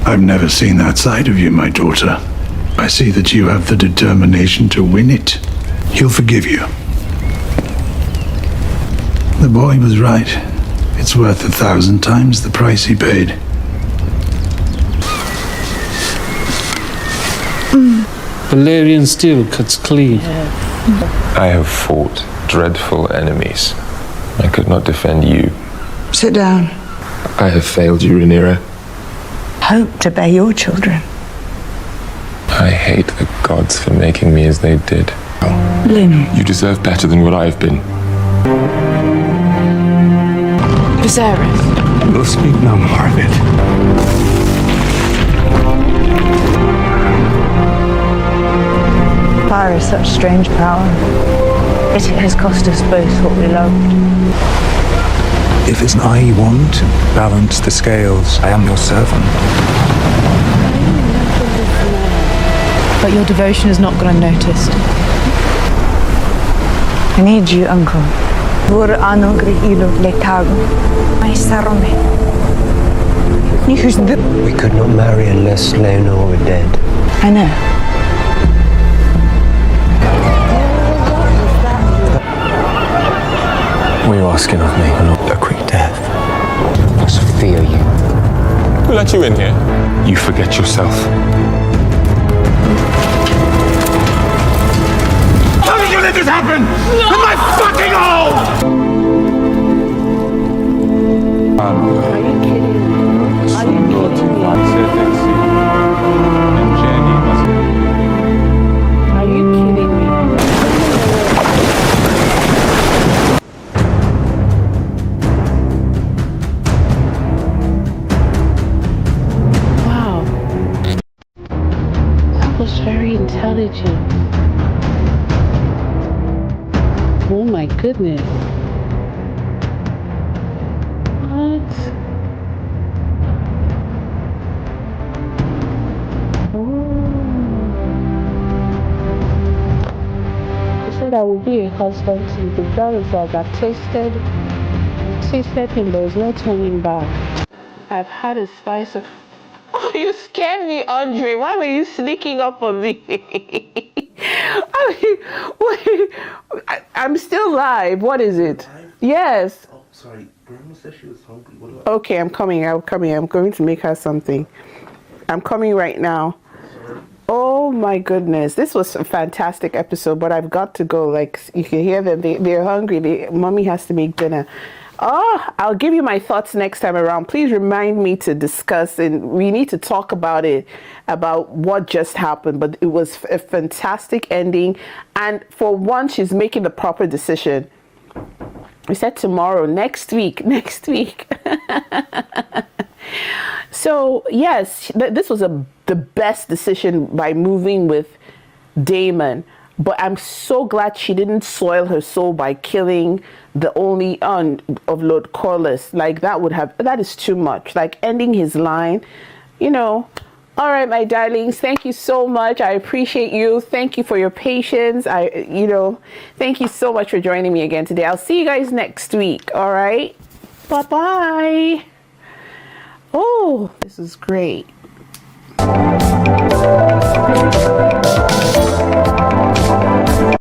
I've never seen that side of you, my daughter. I see that you have the determination to win it. He'll forgive you. The boy was right. It's worth 1,000 times the price he paid. Valerian steel cuts clean. I have fought dreadful enemies. I could not defend you. Sit down. I have failed you, Rhaenyra. Hope to bear your children. I hate the gods for making me as they did. Lynn. You deserve better than what I've been. Viserys. We'll speak no more of it. Fire is such strange power. It has cost us both what we loved. If it's I want to balance the scales, I am your servant. But your devotion is not going unnoticed. I need you, Uncle. Vor anogri ilo letago. My sarome. We could not marry unless Leonor were dead. I know. What are you asking of me? A quick death. What's fear you? Who let you in here? You forget yourself. How did you let this happen? In my fucking home! Are you kidding me? Are you kidding me? Are you kidding me? Wow. That was very intelligent. Oh my goodness. What? He said I will be a husband to the daughters of that tasted him. There is no turning back. I've had a spice of... Oh, you scared me, Andre. Why were you sneaking up on me? I'm still live. What is it? Yes. Oh, sorry. Grandma said she was hungry. What do I... Okay, I'm coming. I'm going to make her something. I'm coming right now. Sorry. Oh my goodness. This was a fantastic episode, but I've got to go. Like, you can hear them. They're hungry. Mommy has to make dinner. Oh, I'll give you my thoughts next time around. Please remind me to discuss, and we need to talk about it, about what just happened. But it was a fantastic ending. And for once, she's making the proper decision. We said tomorrow, next week. So, yes, this was the best decision by moving with Daemon. But I'm so glad she didn't soil her soul by killing the only aunt of Lord Corlys. Like, that is too much. Like, ending his line you know. All right, my darlings, thank you so much. I appreciate you. Thank you for your patience. Thank you so much for joining me again today. I'll see you guys next week. All right. Bye-bye. Oh, this is great.